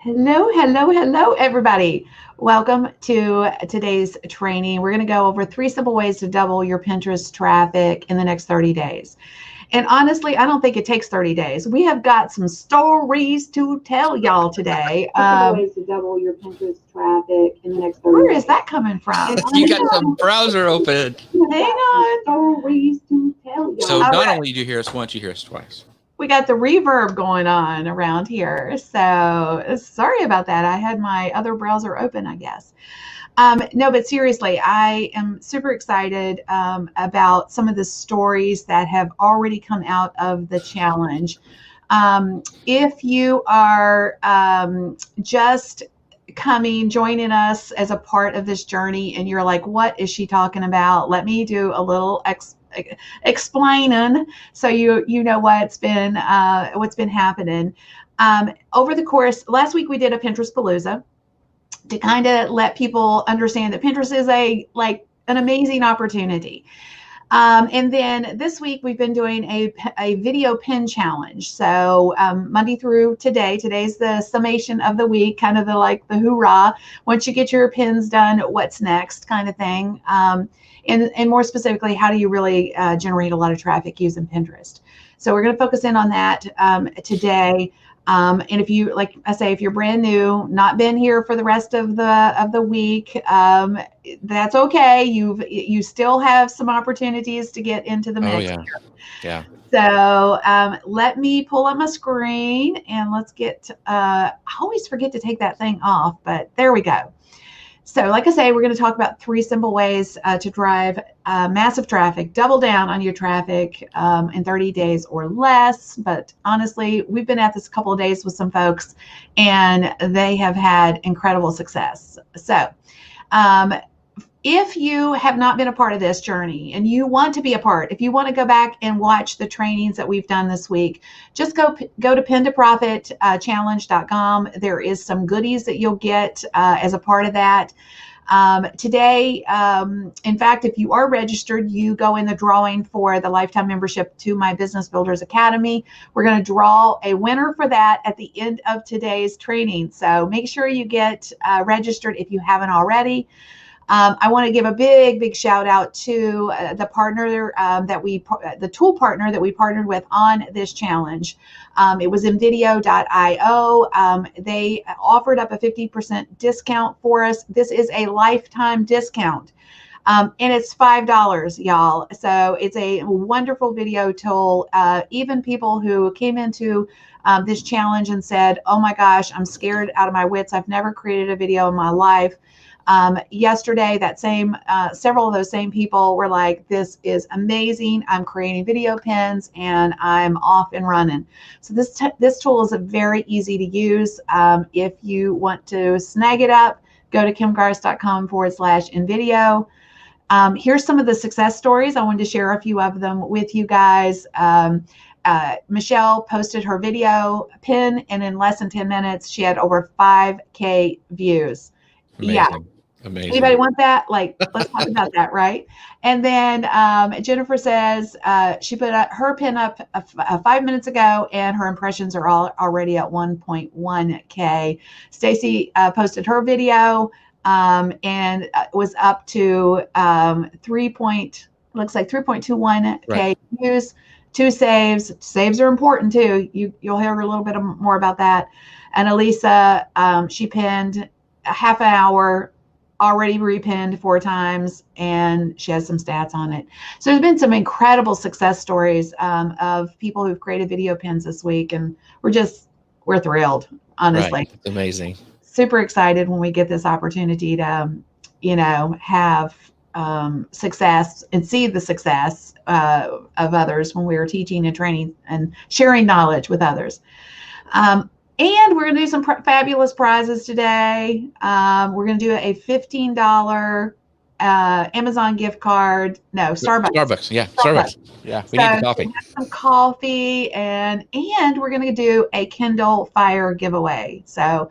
Hello, hello, hello, everybody. Welcome to today's training. We're going to go over 3 simple ways to double your Pinterest traffic in the next 30 days. And honestly, I don't think it takes 30 days. We have got some stories to tell y'all today. Ways to double your Pinterest traffic in the next 30 days. Where is that coming from? You got some browser open. Hang on. Stories to tell y'all. So not only do you hear us once, you hear us twice. We got the reverb going on around here. So sorry about that. I had my other browser open, I guess. No, but seriously, I am super excited about some of the stories that have already come out of the challenge. If you are just joining us as a part of this journey and you're like, what is she talking about? Let me do a little explaining so you know what's been happening. Over the course, last week we did a Pinterest Palooza to kind of let people understand that Pinterest is an amazing opportunity. And then this week we've been doing a video pin challenge. So Monday through today's the summation of the week, kind of the hoorah. Once you get your pins done, what's next kind of thing. And more specifically, how do you really generate a lot of traffic using Pinterest? So we're going to focus in on that today. And if you, like I say, if you're brand new, not been here for the rest of the week, that's okay. You still have some opportunities to get into the mix. Oh, yeah. So let me pull up my screen and let's get. I always forget to take that thing off, but there we go. So like I say, we're going to talk about 3 simple ways to drive massive traffic, double down on your traffic in 30 days or less. But honestly, we've been at this a couple of days with some folks and they have had incredible success. So if you have not been a part of this journey and you want to be a part, if you want to go back and watch the trainings that we've done this week, just go to pin2profit challenge.com. There is some goodies that you'll get as a part of that. Today, in fact, if you are registered, you go in the drawing for the lifetime membership to my Business Builders Academy. We're going to draw a winner for that at the end of today's training. So make sure you get registered if you haven't already. I want to give a big shout out to the partner the tool partner that we partnered with on this challenge. It was nvideo.io. They offered up a 50% discount for us. This is a lifetime discount. And it's $5, y'all. So it's a wonderful video tool. Even people who came into this challenge and said, oh my gosh, I'm scared out of my wits. I've never created a video in my life. Yesterday, several of those same people were like, this is amazing. I'm creating video pins and I'm off and running. So this tool is very easy to use. If you want to snag it up, go to kimgarst.com/nvideo. Here's some of the success stories. I wanted to share a few of them with you guys. Michelle posted her video pin and in less than 10 minutes, she had over 5K views. Amazing. Yeah. Amazing. Anybody want that? Let's talk about that, right? And then Jennifer says she put her pin up 5 minutes ago, and her impressions are already at 1.1K. Stacy posted her video and was up to 3.21K views. 2 saves. Saves are important too. You'll hear a little bit more about that. And Elisa, she pinned a half an hour, already repinned 4 times, and she has some stats on it. So there's been some incredible success stories of people who've created video pins this week, and we're thrilled, honestly. Right. It's amazing. Super excited when we get this opportunity to, have success and see the success of others when we are teaching and training and sharing knowledge with others. And we're going to do some fabulous prizes today. We're going to do a $15 Amazon gift card. No, Starbucks. Yeah, Starbucks. Yeah, we need the coffee. Some coffee, and we're going to do a Kindle Fire giveaway. So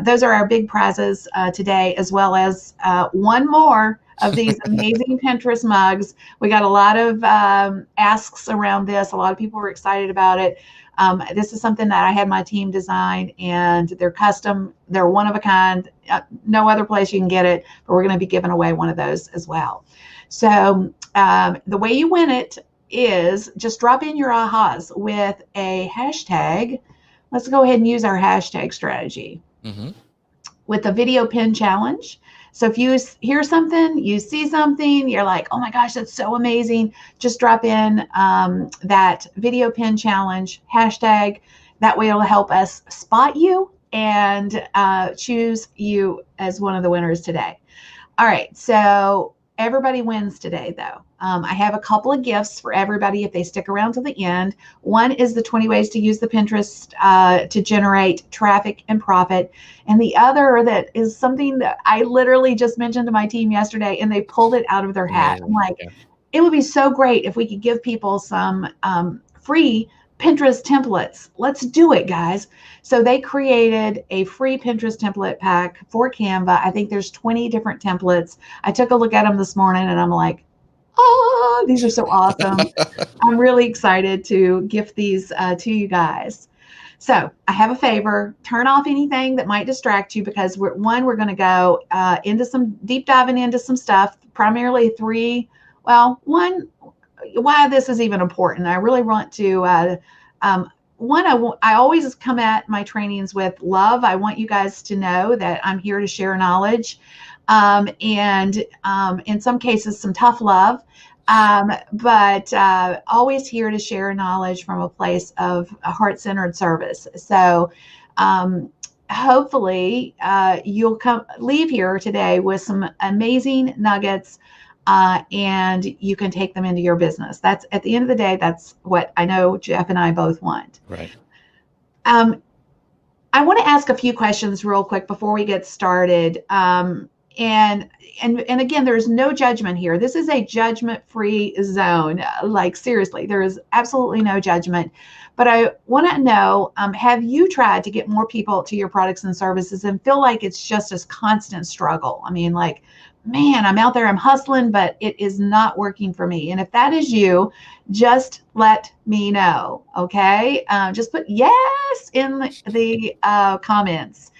those are our big prizes today, as well as one more of these amazing Pinterest mugs. We got a lot of asks around this. A lot of people were excited about it. This is something that I had my team design, and they're custom. They're one of a kind. No other place you can get it, but we're going to be giving away one of those as well. So the way you win it is just drop in your ahas with a hashtag. Let's go ahead and use our hashtag strategy with the video pin challenge. So if you hear something, you see something, you're like, oh my gosh, that's so amazing. Just drop in that video pin challenge hashtag. That way it'll help us spot you and choose you as one of the winners today. All right, so everybody wins today, though. I have a couple of gifts for everybody if they stick around to the end. One is the 20 ways to use the Pinterest to generate traffic and profit. And the other that is something that I literally just mentioned to my team yesterday, and they pulled it out of their hat. I'm like, it would be so great if we could give people some free Pinterest templates. Let's do it, guys. So they created a free Pinterest template pack for Canva. I think there's 20 different templates. I took a look at them this morning and I'm like, oh, these are so awesome. I'm really excited to gift these to you guys. So I have a favor. Turn off anything that might distract you, because we're going to go into some deep diving into some stuff, primarily three. Well, one, why this is even important. I really want to, I always come at my trainings with love. I want you guys to know that I'm here to share knowledge, and in some cases, some tough love, but always here to share knowledge from a place of a heart-centered service. So hopefully you'll leave here today with some amazing nuggets, and you can take them into your business. That's, at the end of the day, that's what I know Jeff and I both want. Right. I want to ask a few questions real quick before we get started. And again, there's no judgment here. This is a judgment-free zone. Like, seriously, there is absolutely no judgment. But I want to know, have you tried to get more people to your products and services and feel like it's just this constant struggle? I mean, like, man, I'm out there, I'm hustling, but it is not working for me. And if that is you, just let me know, okay? Just put yes in the comments.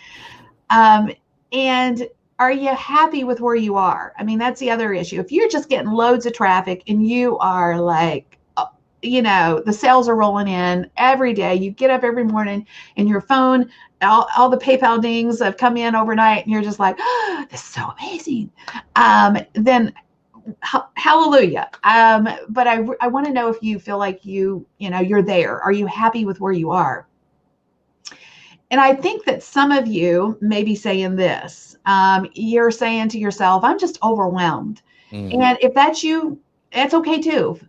And are you happy with where you are? I mean, that's the other issue. If you're just getting loads of traffic and you are like, the sales are rolling in every day, you get up every morning and your phone, all the PayPal dings have come in overnight, and you're just like, oh, this is so amazing. Then hallelujah. But I want to know if you feel like you're there. Are you happy with where you are? And I think that some of you may be saying this. You're saying to yourself, I'm just overwhelmed. And if that's you, that's okay too.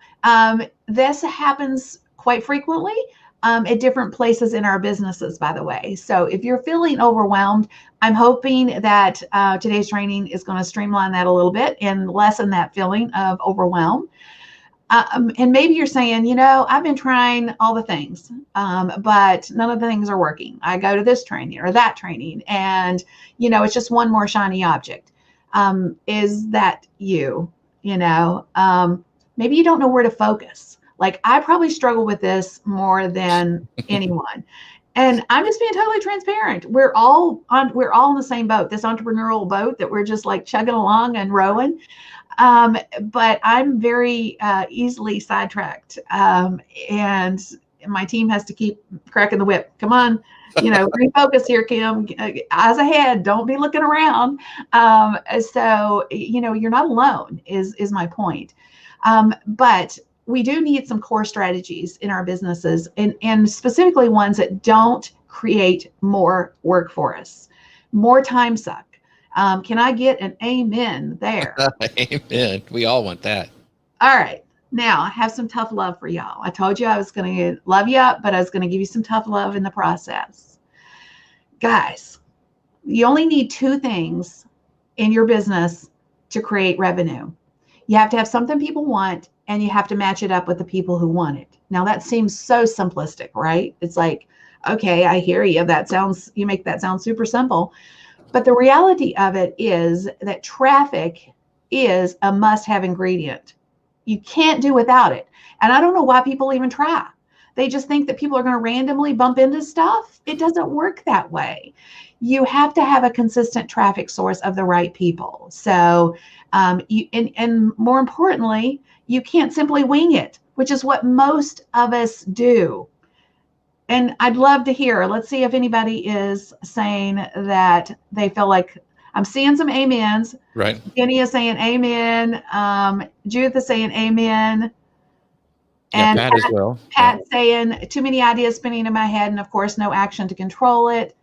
This happens quite frequently at different places in our businesses, by the way. So if you're feeling overwhelmed, I'm hoping that today's training is going to streamline that a little bit and lessen that feeling of overwhelm. And maybe you're saying, I've been trying all the things, but none of the things are working. I go to this training or that training, and, it's just one more shiny object. Is that you? Maybe you don't know where to focus. Like, I probably struggle with this more than anyone. And I'm just being totally transparent. We're all in the same boat, this entrepreneurial boat that we're just like chugging along and rowing. But I'm very easily sidetracked. And my team has to keep cracking the whip. Come on, refocus here, Kim. Eyes ahead. Don't be looking around. So, you're not alone is my point. But we do need some core strategies in our businesses, and specifically ones that don't create more work for us, more time suck. Can I get an amen there? Amen. We all want that. All right. Now, I have some tough love for y'all. I told you I was going to love you up, but I was going to give you some tough love in the process. Guys, you only need two things in your business to create revenue. You have to have something people want, and you have to match it up with the people who want it. Now, that seems so simplistic, right? It's like, okay, I hear you. You make that sound super simple. But the reality of it is that traffic is a must-have ingredient. You can't do without it. And I don't know why people even try. They just think that people are going to randomly bump into stuff. It doesn't work that way. You have to have a consistent traffic source of the right people. So, and more importantly, you can't simply wing it, which is what most of us do. And I'd love to hear, let's see if anybody is saying that they feel like, I'm seeing some amens. Right. Jenny is saying amen. Judith is saying amen. Yeah, And Pat as well. Pat saying too many ideas spinning in my head, and of course, no action to control it.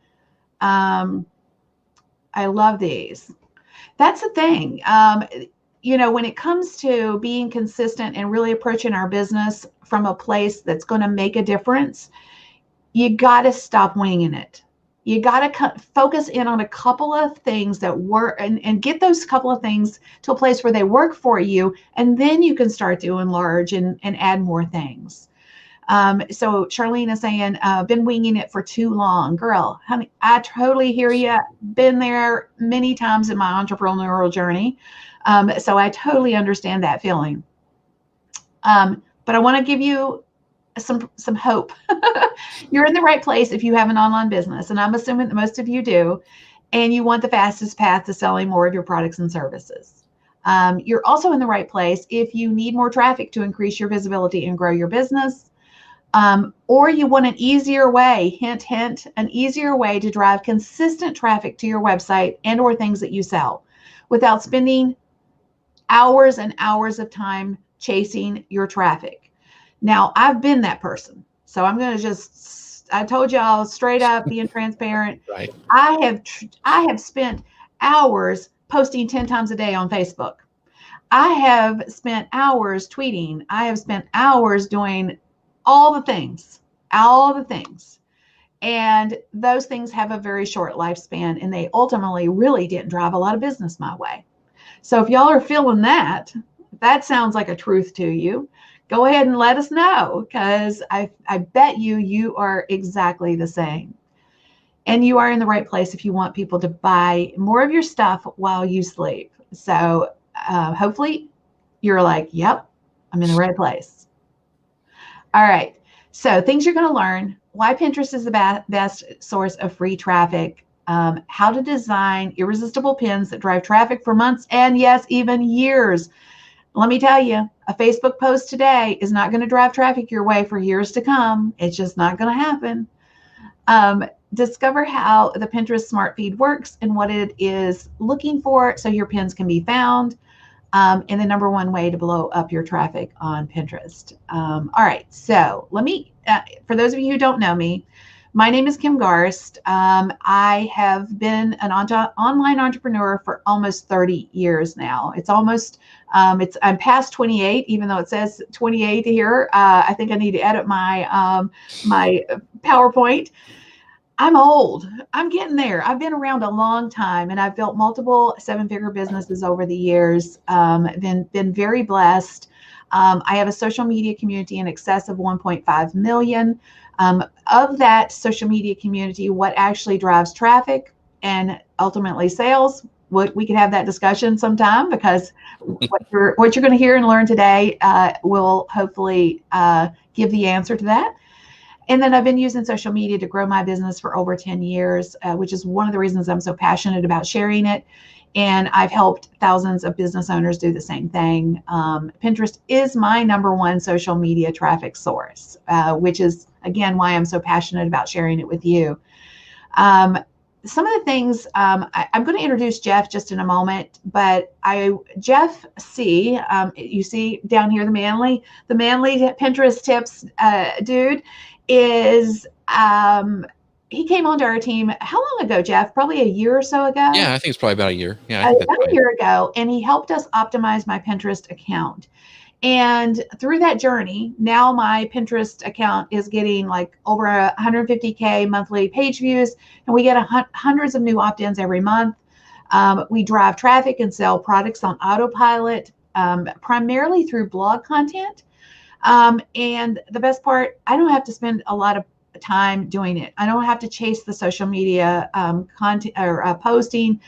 I love these. That's the thing. When it comes to being consistent and really approaching our business from a place that's going to make a difference, you got to stop winging it. You got to focus in on a couple of things that work and get those couple of things to a place where they work for you. And then you can start to enlarge and add more things. So Charlene is saying, been winging it for too long. Girl, honey, I totally hear you. Been there many times in my entrepreneurial journey. So I totally understand that feeling. But I want to give you some hope. You're in the right place if you have an online business, and I'm assuming that most of you do, and you want the fastest path to selling more of your products and services. You're also in the right place if you need more traffic to increase your visibility and grow your business, or you want an easier way, hint, hint, an easier way to drive consistent traffic to your website and or things that you sell without spending hours and hours of time chasing your traffic. Now, I've been that person. So I'm going to I told y'all straight up, being transparent. Right. I have spent hours posting 10 times a day on Facebook. I have spent hours tweeting. I have spent hours doing all the things. And those things have a very short lifespan, and they ultimately really didn't drive a lot of business my way. So if y'all are feeling that sounds like a truth to you, go ahead and let us know, because I bet you are exactly the same. And you are in the right place if you want people to buy more of your stuff while you sleep. So hopefully you're like, yep, I'm in the right place. All right. So things you're going to learn: why Pinterest is the best source of free traffic, how to design irresistible pins that drive traffic for months and, yes, even years. Let me tell you, a Facebook post today is not going to drive traffic your way for years to come. It's just not going to happen. Discover how the Pinterest Smart Feed works and what it is looking for so your pins can be found, and the number one way to blow up your traffic on Pinterest. All right, so let me, for those of you who don't know me, my name is Kim Garst. I have been an online entrepreneur for almost 30 years now. It's almost, I'm past 28, even though it says 28 here. I think I need to edit my my PowerPoint. I'm old. I'm getting there. I've been around a long time, and I've built multiple seven-figure businesses over the years. Been very blessed. I have a social media community in excess of 1.5 million. Of that social media community, what actually drives traffic and ultimately sales? We could have that discussion sometime, because what you're going to hear and learn today will hopefully give the answer to that. And then I've been using social media to grow my business for over 10 years, which is one of the reasons I'm so passionate about sharing it. And I've helped thousands of business owners do the same thing. Pinterest is my number one social media traffic source, which is, again, why I'm so passionate about sharing it with you. Some of the things, I'm going to introduce Jeff just in a moment, but Jeff C., you see down here, the manly Pinterest tips dude is, he came onto our team. How long ago, Jeff? Probably a year or so ago? Yeah, I think it's probably about a year. Yeah, I think about a year ago. And he helped us optimize my Pinterest account. And through that journey, now my Pinterest account is getting like over 150K monthly page views, and we get hundreds of new opt-ins every month. We drive traffic and sell products on autopilot, primarily through blog content. And the best part, I don't have to spend a lot of time doing it. I don't have to chase the social media content or posting,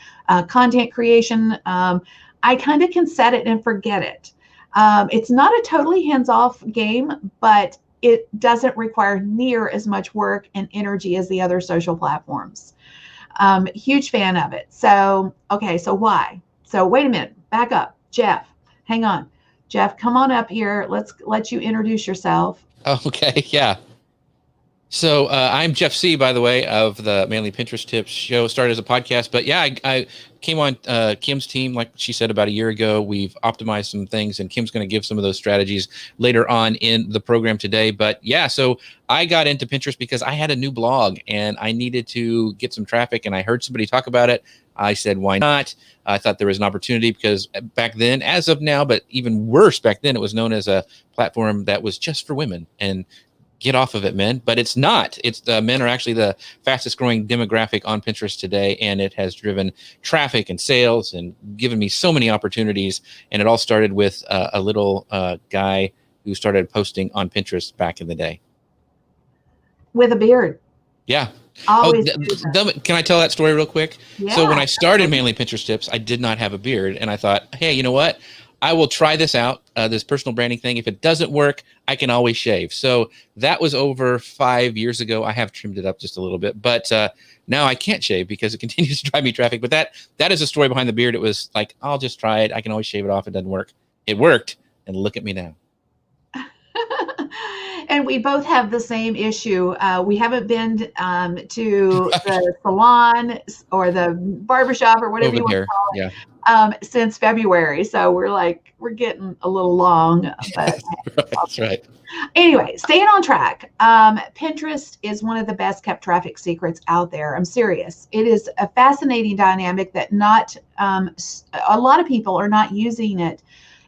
content creation. I kind of can set it and forget it. It's not a totally hands-off game, but it doesn't require near as much work and energy as the other social platforms. Huge fan of it. So, okay, so why? So wait a minute, back up. Jeff, hang on. Jeff, come on up here. Let's let you introduce yourself. Okay, yeah. So I'm Jeff C, by the way, of the Mainly Pinterest Tips show. Started as a podcast, but yeah, I came on Kim's team, like she said, about a year ago. We've optimized some things, and Kim's going to give some of those strategies later on in the program today. But yeah, so I got into Pinterest because I had a new blog and I needed to get some traffic, and I heard somebody talk about it. I said, why not? I thought there was an opportunity because back then, as of now, but even worse back then, it was known as a platform that was just for women. And get off of it, men. But it's not. It's men are actually the fastest growing demographic on Pinterest today, and it has driven traffic and sales and given me so many opportunities. And it all started with a little guy who started posting on Pinterest back in the day With a beard. Yeah. Always Can I tell that story real quick? Yeah. So when I started Mainly Pinterest Tips, I did not have a beard, and I thought, hey, you know what? I will try this out, this personal branding thing. If it doesn't work, I can always shave. So that was over 5 years ago. I have trimmed it up just a little bit, but now I can't shave because it continues to drive me traffic. But that is a story behind the beard. It was like, I'll just try it. I can always shave it off. It doesn't work. It worked, and look at me now. And we both have the same issue. We haven't been to the salon or the barbershop or whatever you want to call it. Yeah. Since February. So we're getting a little long, but that's right. Anyway, staying on track. Pinterest is one of the best kept traffic secrets out there. I'm serious. It is a fascinating dynamic that a lot of people are not using it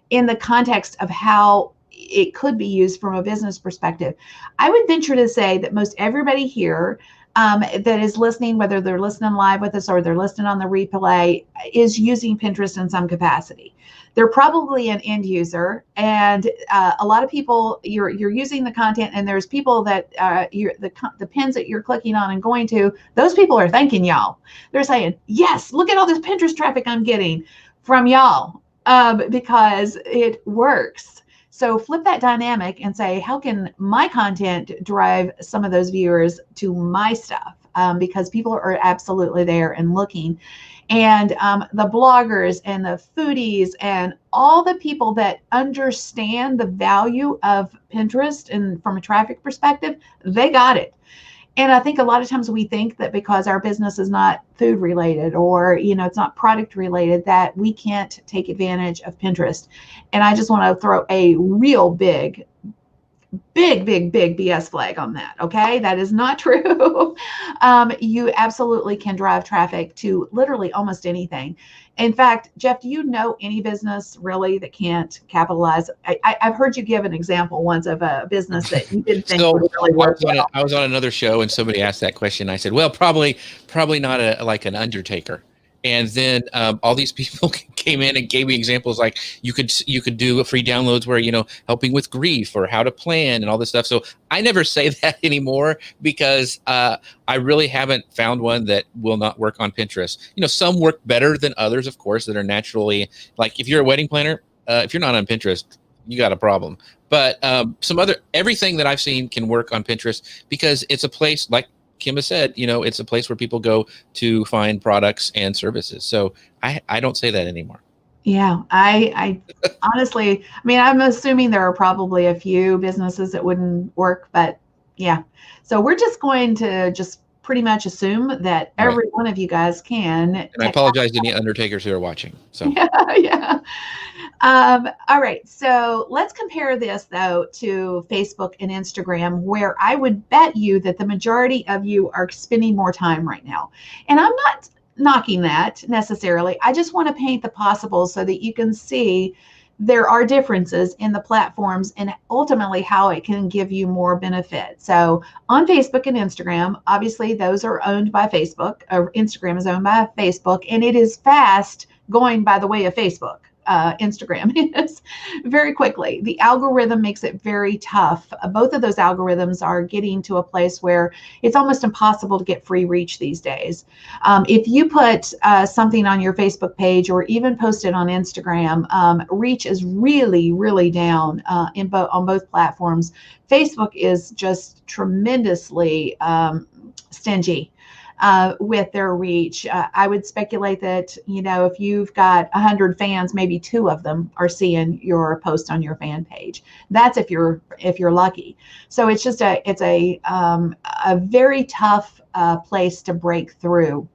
in the context of how it could be used from a business perspective. I would venture to say that most everybody here that is listening, whether they're listening live with us or they're listening on the replay, is using Pinterest in some capacity. They're probably an end user, and a lot of people, you're using the content, and there's people that the pins that you're clicking on and going to, those people are thanking y'all. They're saying, yes, look at all this Pinterest traffic I'm getting from y'all because it works. So flip that dynamic and say, how can my content drive some of those viewers to my stuff? Because people are absolutely there and looking. And the bloggers and the foodies and all the people that understand the value of Pinterest and from a traffic perspective, they got it. And I think a lot of times we think that because our business is not food related or, it's not product related, that we can't take advantage of Pinterest. And I just want to throw a real big BS flag on that. Okay. That is not true. You absolutely can drive traffic to literally almost anything. In fact, Jeff, do you know any business really that can't capitalize? I've heard you give an example once of a business that you didn't think would really work well. I was on another show and somebody asked that question. I said, well, probably not like an undertaker. And then all these people came in and gave me examples like you could do free downloads where, helping with grief or how to plan and all this stuff. So I never say that anymore because I really haven't found one that will not work on Pinterest. Some work better than others, of course, that are naturally, like if you're a wedding planner, if you're not on Pinterest, you got a problem. But everything that I've seen can work on Pinterest because it's a place like Kim has said, it's a place where people go to find products and services. So I don't say that anymore. Yeah, I honestly, I'm assuming there are probably a few businesses that wouldn't work, but yeah. So we're just going to pretty much assume that every one of you guys can. And I apologize to any undertakers who are watching. So yeah. All right. So let's compare this though to Facebook and Instagram, where I would bet you that the majority of you are spending more time right now. And I'm not knocking that necessarily. I just want to paint the possibles so that you can see there are differences in the platforms and ultimately how it can give you more benefit. So on Facebook and Instagram, obviously those are owned by Facebook, or Instagram is owned by Facebook, and it is fast going by the way of Facebook. Instagram is very quickly. The algorithm makes it very tough. Both of those algorithms are getting to a place where it's almost impossible to get free reach these days. If you put something on your Facebook page or even post it on Instagram, reach is really, really down on both platforms. Facebook is just tremendously stingy with their reach. I would speculate that, if you've got 100 fans, maybe 2 of them are seeing your post on your fan page. That's if you're lucky. So it's just a very tough place to break through.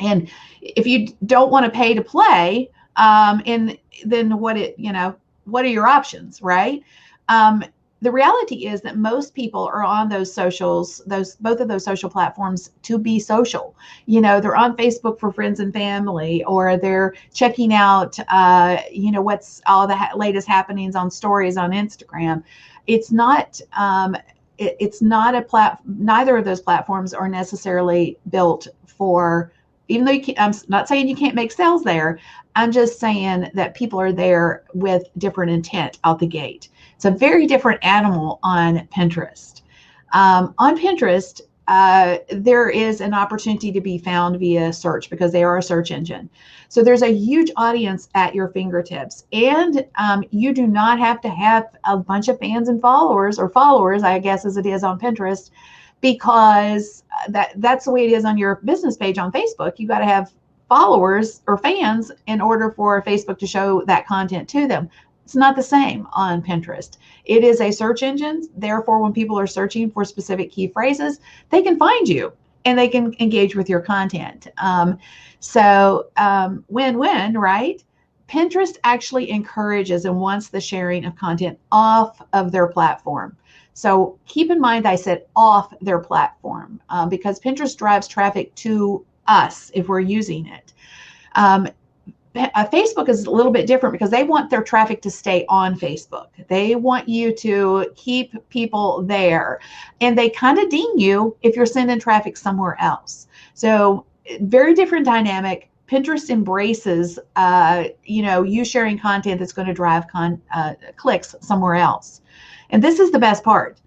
And if you don't want to pay to play, and then what are your options, right? The reality is that most people are on those socials, both of those social platforms, to be social. They're on Facebook for friends and family, or they're checking out, what's all the latest happenings on stories on Instagram. It's not. It's not neither of those platforms are necessarily built for. Even though I'm not saying you can't make sales there, I'm just saying that people are there with different intent out the gate. It's a very different animal on Pinterest. On Pinterest, there is an opportunity to be found via search because they are a search engine. So there's a huge audience at your fingertips, and you do not have to have a bunch of fans and followers, I guess, as it is on Pinterest, because that's the way it is on your business page on Facebook. You got to have followers or fans in order for Facebook to show that content to them. It's not the same on Pinterest. It is a search engine. Therefore, when people are searching for specific key phrases, they can find you and they can engage with your content. Win-win, right? Pinterest actually encourages and wants the sharing of content off of their platform. So keep in mind, I said off their platform because Pinterest drives traffic to us if we're using it. Facebook is a little bit different because they want their traffic to stay on Facebook. They want you to keep people there, and they kind of ding you if you're sending traffic somewhere else. So very different dynamic. Pinterest embraces, you sharing content that's going to drive clicks somewhere else. And this is the best part.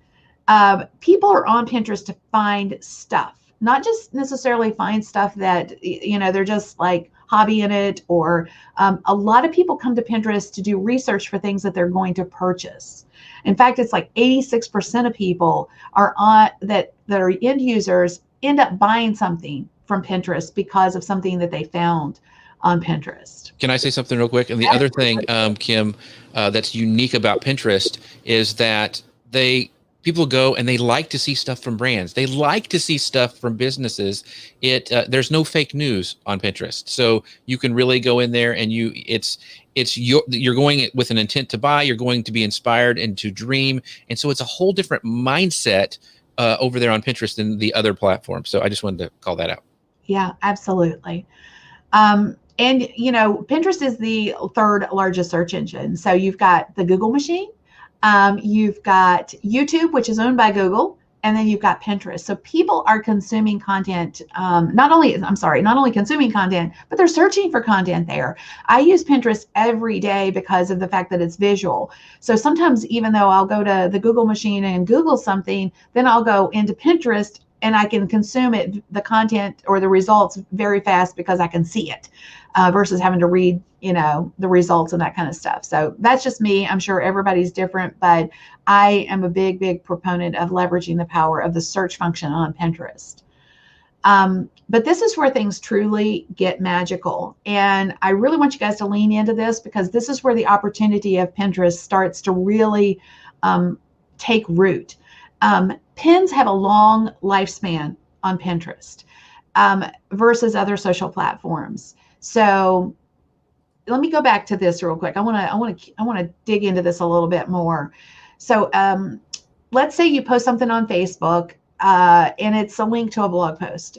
People are on Pinterest to find stuff, not just necessarily find stuff that, they're just like hobbying it, or a lot of people come to Pinterest to do research for things that they're going to purchase. In fact, it's like 86% of people are on that are end users end up buying something from Pinterest because of something that they found on Pinterest. Can I say something real quick? And the other thing, Kim, that's unique about Pinterest is that people go and they like to see stuff from brands. They like to see stuff from businesses. There's no fake news on Pinterest, so you can really go in there and you're going with an intent to buy. You're going to be inspired and to dream, and so it's a whole different mindset over there on Pinterest than the other platforms. So I just wanted to call that out. Yeah, absolutely. And Pinterest is the 3rd largest search engine. So you've got the Google machine, you've got YouTube, which is owned by Google, and then you've got Pinterest. So people are consuming content, not only consuming content, but they're searching for content there. I use Pinterest every day because of the fact that it's visual. So sometimes, even though I'll go to the Google machine and Google something, then I'll go into Pinterest and I can consume the content or the results very fast because I can see it, versus having to read, the results and that kind of stuff. So that's just me. I'm sure everybody's different, but I am a big, big proponent of leveraging the power of the search function on Pinterest. But this is where things truly get magical. And I really want you guys to lean into this, because this is where the opportunity of Pinterest starts to really take root. Pins have a long lifespan on Pinterest versus other social platforms. So let me go back to this real quick. I want to dig into this a little bit more. So let's say you post something on Facebook and it's a link to a blog post.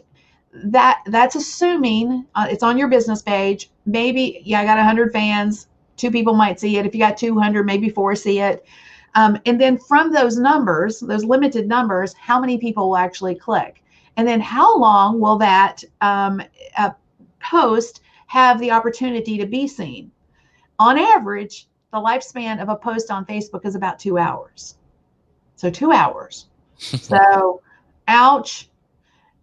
That's assuming it's on your business page. Maybe, I got 100 fans, 2 people might see it. If you got 200, maybe 4 see it. And then from those numbers, those limited numbers, how many people will actually click? And then how long will that post have the opportunity to be seen? On average, the lifespan of a post on Facebook is about 2 hours. So 2 hours. So, ouch.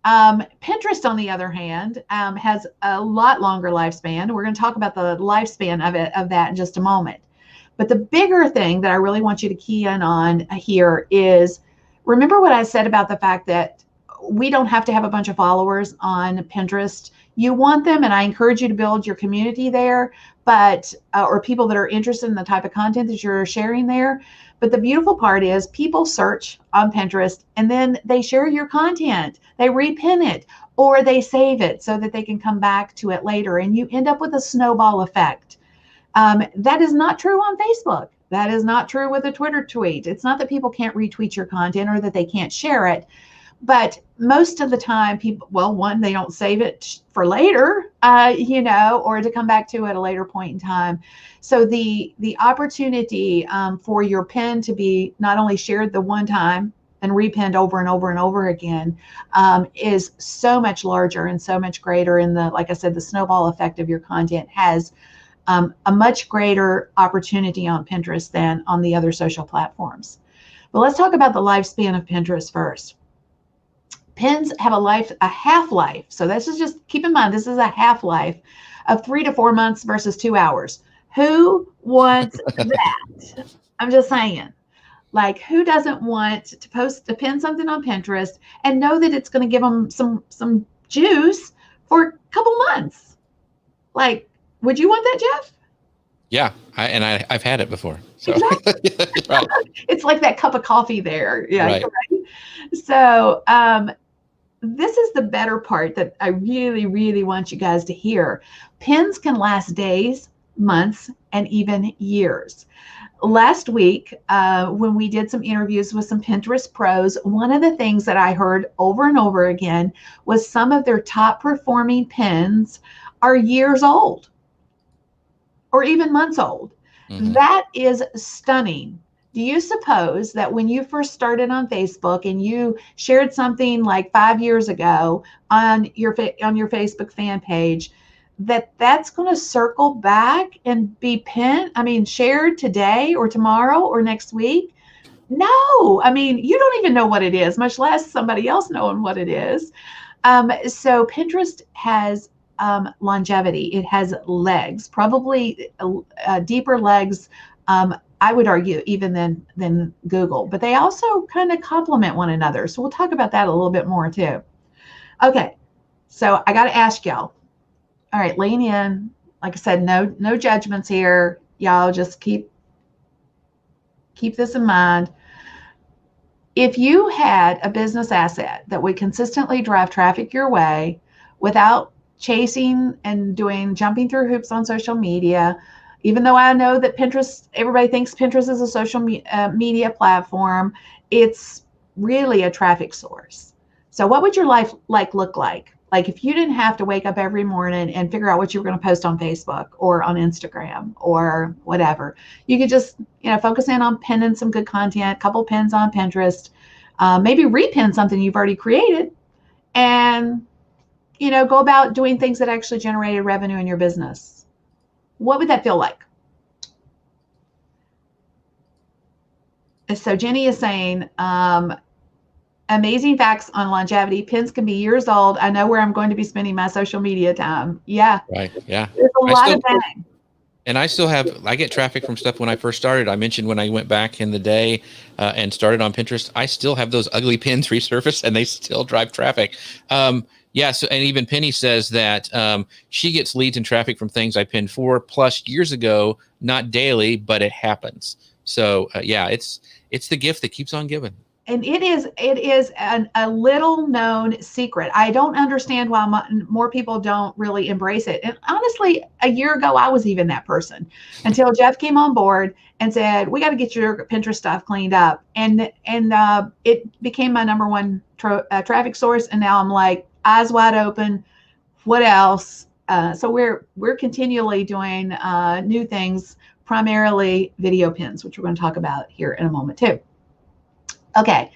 Pinterest, on the other hand, has a lot longer lifespan. We're going to talk about the lifespan of that in just a moment. But the bigger thing that I really want you to key in on here is, remember what I said about the fact that we don't have to have a bunch of followers on Pinterest. You want them, and I encourage you to build your community there, but or people that are interested in the type of content that you're sharing there. But the beautiful part is people search on Pinterest and then they share your content, they repin it, or they save it so that they can come back to it later, and you end up with a snowball effect. That is not true on Facebook. That is not true with a Twitter tweet. It's not that people can't retweet your content or that they can't share it, but most of the time people, well, one, they don't save it for later, or to come back to at a later point in time. So the opportunity for your pin to be not only shared the one time and repinned over and over and over again is so much larger and so much greater. In the, like I said, the snowball effect of your content has a much greater opportunity on Pinterest than on the other social platforms. But let's talk about the lifespan of Pinterest first. Pins have a half-life. So this is, just keep in mind, this is a half-life of 3 to 4 months versus 2 hours. Who wants that? I'm just saying. Like, who doesn't want to pin something on Pinterest and know that it's going to give them some juice for a couple months? Like, would you want that, Jeff? Yeah, I've had it before. So. Exactly. Right. It's like that cup of coffee there. Yeah. Right. So this is the better part that I really, really want you guys to hear. Pins can last days, months, and even years. Last week, when we did some interviews with some Pinterest pros, one of the things that I heard over and over again was some of their top performing pins are years old or even months old. Mm-hmm. That is stunning. Do you suppose that when you first started on Facebook and you shared something like 5 years ago on your Facebook fan page, that's going to circle back and be shared today or tomorrow or next week? No, you don't even know what it is, much less somebody else knowing what it is. So Pinterest has longevity. It has legs, probably deeper legs, I would argue, even than Google. But they also kind of complement one another. So we'll talk about that a little bit more too. Okay, so I got to ask y'all. All right, lean in. Like I said, no judgments here. Y'all just keep this in mind. If you had a business asset that would consistently drive traffic your way without chasing and jumping through hoops on social media, even though I know that Pinterest, everybody thinks Pinterest is a social media platform, it's really a traffic source. So what would your life look like? Like if you didn't have to wake up every morning and figure out what you were going to post on Facebook or on Instagram or whatever. You could just, focus in on pinning some good content, a couple pins on Pinterest, maybe repin something you've already created, and go about doing things that actually generated revenue in your business. What would that feel like? So Jenny is saying, amazing facts on longevity. Pins can be years old. I know where I'm going to be spending my social media time. Yeah. Right. Yeah. There's a lot of that. And I get traffic from stuff when I first started. I mentioned when I went back in the day and started on Pinterest, I still have those ugly pins resurface and they still drive traffic. Yeah. So, and even Penny says that she gets leads and traffic from things I pinned 4+ years ago, not daily, but it happens. So yeah, it's the gift that keeps on giving. And it is a little known secret. I don't understand why more people don't really embrace it. And honestly, a year ago, I was even that person until Jeff came on board and said, we got to get your Pinterest stuff cleaned up. And it became my number one traffic source. And now I'm like, eyes wide open. What else? So we're continually doing new things, primarily video pins, which we're going to talk about here in a moment too. Okay,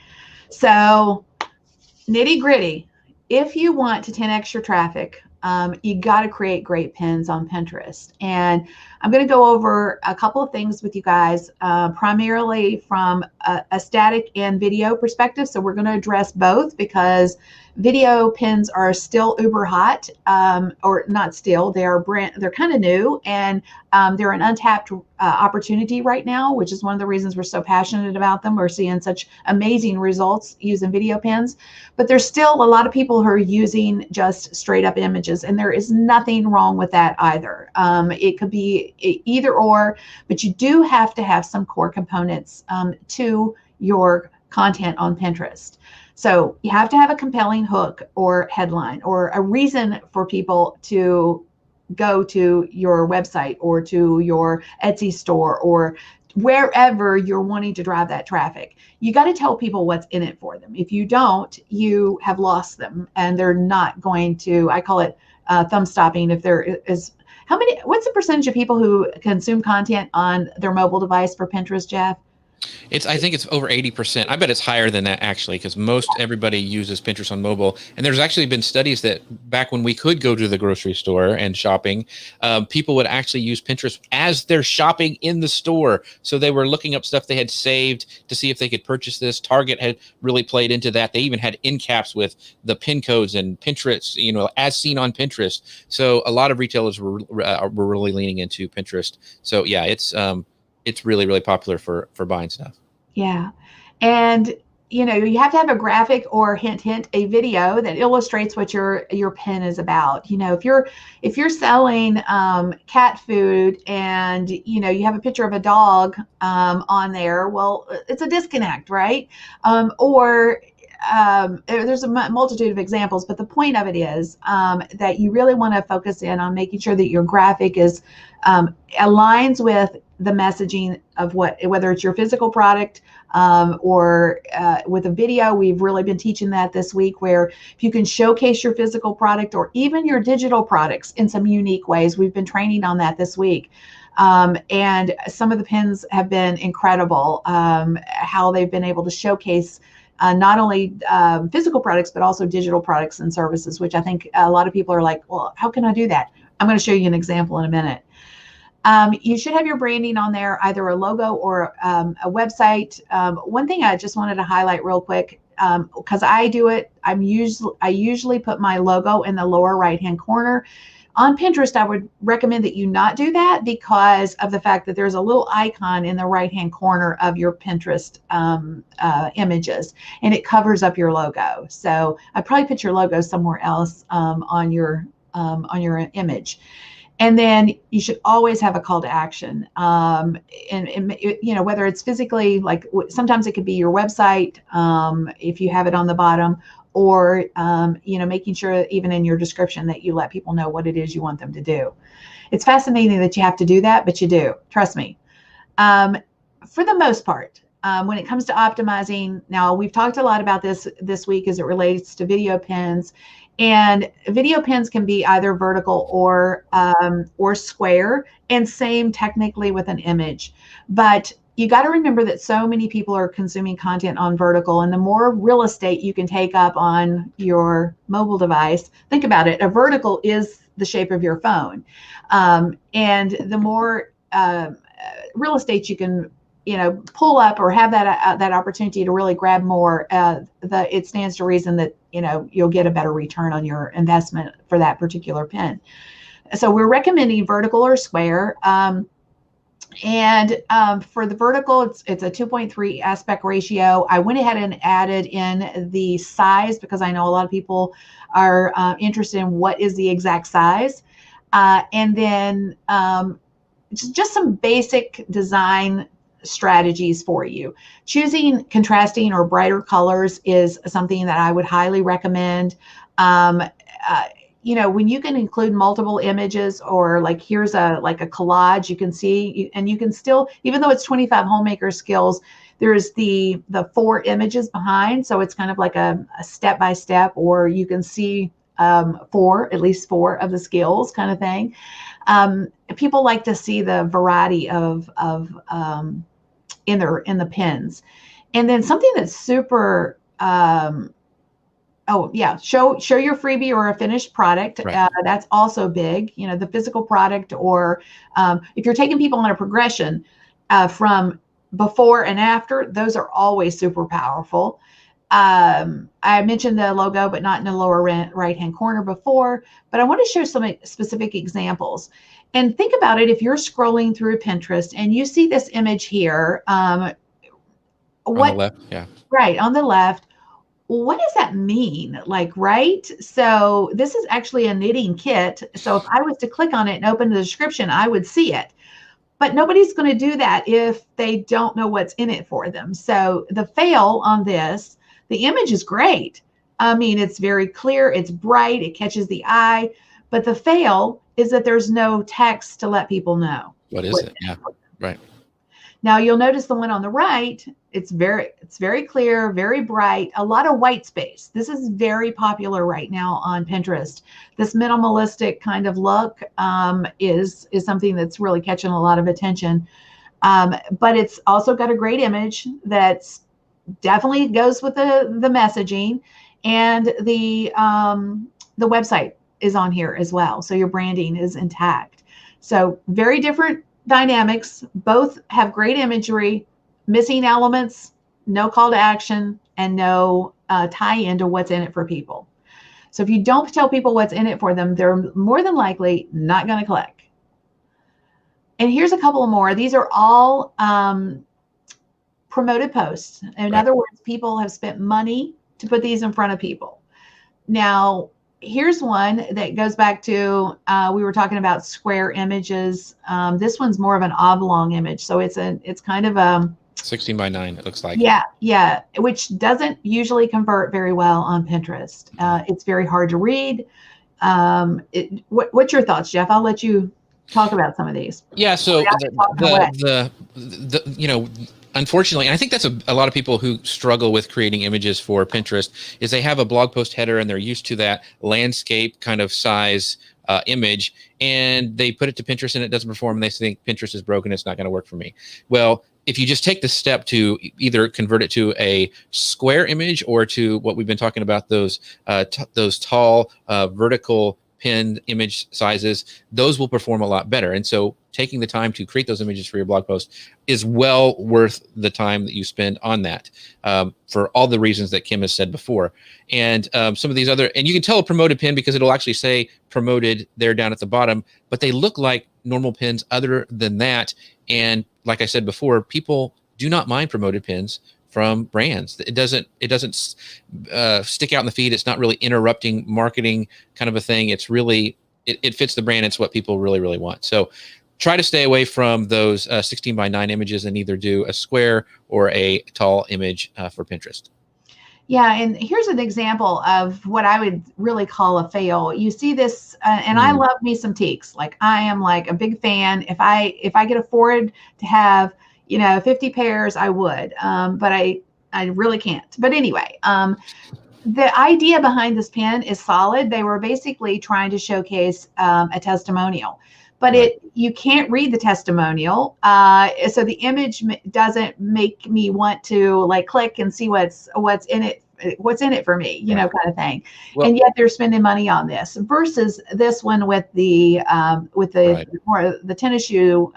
so nitty gritty. If you want to 10x your traffic you got to create great pins on Pinterest. And I'm going to go over a couple of things with you guys, primarily from a static and video perspective. So we're going to address both because video pins are still uber hot, or not still. They're kind of new, and they're an untapped opportunity right now, which is one of the reasons we're so passionate about them. We're seeing such amazing results using video pins, but there's still a lot of people who are using just straight up images, and there is nothing wrong with that either. It could be either or, but you do have to have some core components to your content on Pinterest. So you have to have a compelling hook or headline or a reason for people to go to your website or to your Etsy store or wherever you're wanting to drive that traffic. You got to tell people what's in it for them. If you don't, you have lost them, and they're not going to, I call it thumb stopping. If there is, what's the percentage of people who consume content on their mobile device for Pinterest, Jeff? I think it's over 80%. I bet it's higher than that actually, because most everybody uses Pinterest on mobile. And there's actually been studies that back when we could go to the grocery store and shopping, people would actually use Pinterest as they're shopping in the store. So they were looking up stuff they had saved to see if they could purchase this. Target had really played into that. They even had end caps with the pin codes and Pinterest, as seen on Pinterest. So a lot of retailers were really leaning into Pinterest. So yeah, it's really, really popular for buying stuff. Yeah. And you have to have a graphic or hint a video that illustrates what your pin is about. If you're selling cat food and you have a picture of a dog on there, well, it's a disconnect, right? Or there's a multitude of examples, but the point of it is that you really want to focus in on making sure that your graphic is aligns with the messaging of whether it's your physical product or with a video. We've really been teaching that this week, where if you can showcase your physical product or even your digital products in some unique ways. We've been training on that this week. And some of the pins have been incredible, how they've been able to showcase not only physical products, but also digital products and services, which I think a lot of people are like, well, how can I do that? I'm going to show you an example in a minute. You should have your branding on there, either a logo or a website. One thing I just wanted to highlight real quick, because I do it, I usually put my logo in the lower right-hand corner. On Pinterest, I would recommend that you not do that because of the fact that there's a little icon in the right-hand corner of your Pinterest images, and it covers up your logo. So I'd probably put your logo somewhere else on your image. And then you should always have a call to action. And whether it's physically, like sometimes it could be your website, if you have it on the bottom, or making sure even in your description that you let people know what it is you want them to do. It's fascinating that you have to do that, but you do. Trust me. For the most part, when it comes to optimizing, now we've talked a lot about this week as it relates to video pins. And video pins can be either vertical or square, and same technically with an image. But you got to remember that so many people are consuming content on vertical, and the more real estate you can take up on your mobile device, think about it, a vertical is the shape of your phone. And the more real estate you can pull up or have that opportunity to really grab more, it stands to reason that you'll get a better return on your investment for that particular pin. So we're recommending vertical or square. And for the vertical, it's a 2.3 aspect ratio. I went ahead and added in the size because I know a lot of people are interested in what is the exact size. And then just some basic design strategies for you. Choosing contrasting or brighter colors is something that I would highly recommend. When you can include multiple images, or like here's a collage, you can see, and you can still, even though it's 25 homemaker skills, there's the 4 images behind. So it's kind of like a step-by-step, or you can see at least 4 of the skills kind of thing. People like to see the variety of in the pins. And then something that's super Oh yeah, show your freebie or a finished product. Right. That's also big. You know, the physical product, or if you're taking people on a progression from before and after, those are always super powerful. I mentioned the logo, but not in the lower right hand corner before. But I want to show some specific examples. And think about it: if you're scrolling through Pinterest and you see this image here, On the what left. Yeah. right on the left, what does that mean? Like, right? So this is actually a knitting kit. So if I was to click on it and open the description, I would see it. But nobody's going to do that if they don't know what's in it for them. So the fail on this, the image is great. I mean, it's very clear, it's bright, it catches the eye. But the fail is that there's no text to let people know. What is it? Yeah. Right. Now you'll notice the one on the right, it's very clear, very bright, a lot of white space. This is very popular right now on Pinterest. This minimalistic kind of look is something that's really catching a lot of attention. But it's also got a great image that's definitely goes with the messaging, and the website is on here as well. So your branding is intact. So very different dynamics, both have great imagery, missing elements, no call to action, and no tie into what's in it for people. So if you don't tell people what's in it for them, they're more than likely not going to click. And here's a couple more. These are all promoted posts. In other words, people have spent money to put these in front of people. Now, here's one that goes back to, we were talking about square images. This one's more of an oblong image. So it's kind of 16 by 9, it looks like. Yeah, which doesn't usually convert very well on Pinterest. It's very hard to read. What's your thoughts, Jeff? I'll let you talk about some of these. Yeah, so the unfortunately, and I think that's a lot of people who struggle with creating images for Pinterest, is they have a blog post header and they're used to that landscape kind of size image, and they put it to Pinterest and it doesn't perform, and they think Pinterest is broken, it's not going to work for me. Well, if you just take the step to either convert it to a square image or to what we've been talking about, those tall vertical pinned image sizes, those will perform a lot better. And so taking the time to create those images for your blog post is well worth the time that you spend on that, for all the reasons that Kim has said before. And some of these other, and you can tell a promoted pin because it'll actually say promoted there down at the bottom, but they look like normal pins other than that. And like I said before, people do not mind promoted pins from brands. It doesn't stick out in the feed. It's not really interrupting marketing kind of a thing. It's really, it fits the brand. It's what people really, really want. So try to stay away from those 16 by 9 images and either do a square or a tall image for Pinterest. Yeah, and here's an example of what I would really call a fail. You see this, and I love me some teaks. Like, I am like a big fan. If I could afford to have 50 pairs, I would, but I really can't. But anyway, the idea behind this pin is solid. They were basically trying to showcase a testimonial, but you can't read the testimonial, so the image doesn't make me want to like click and see what's in it for me, kind of thing. Well, and yet they're spending money on this versus this one with the more the tennis shoe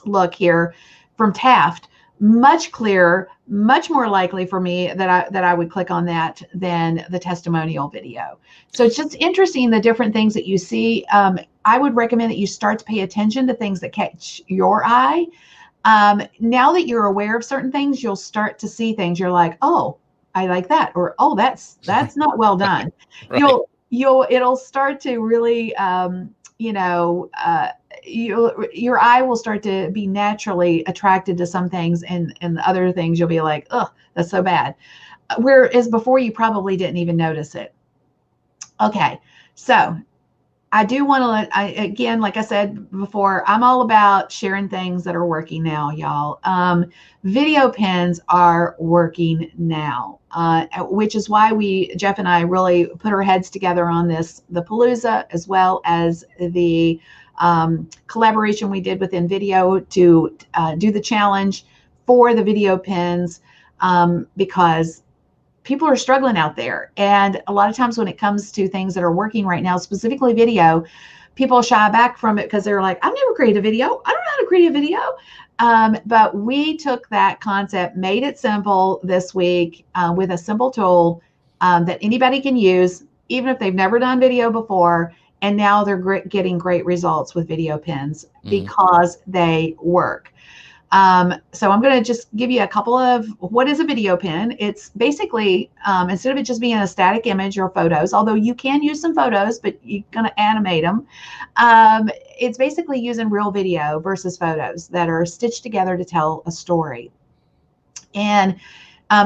look here from Taft. Much clearer, much more likely for me that I would click on that than the testimonial video. So it's just interesting, the different things that you see. I would recommend that you start to pay attention to things that catch your eye. Now that you're aware of certain things, you'll start to see things. You're like, oh, I like that, or oh, that's not well done. It'll start to really, your eye will start to be naturally attracted to some things, and other things you'll be like, oh, that's so bad. Whereas before you probably didn't even notice it. Okay, so I do want to again, like I said before, I'm all about sharing things that are working now, y'all. Video pins are working now, which is why Jeff and I really put our heads together on this, the Palooza, as well as the collaboration we did within video to do the challenge for the video pins, because people are struggling out there. And a lot of times when it comes to things that are working right now, specifically video, people shy back from it because they're like, I've never created a video. I don't know how to create a video. But we took that concept, made it simple this week with a simple tool that anybody can use, even if they've never done video before. And now they're getting great results with video pins because they work. So I'm going to just give you a couple of what is a video pin. It's basically, instead of it just being a static image or photos, although you can use some photos, but you're going to animate them. It's basically using real video versus photos that are stitched together to tell a story. And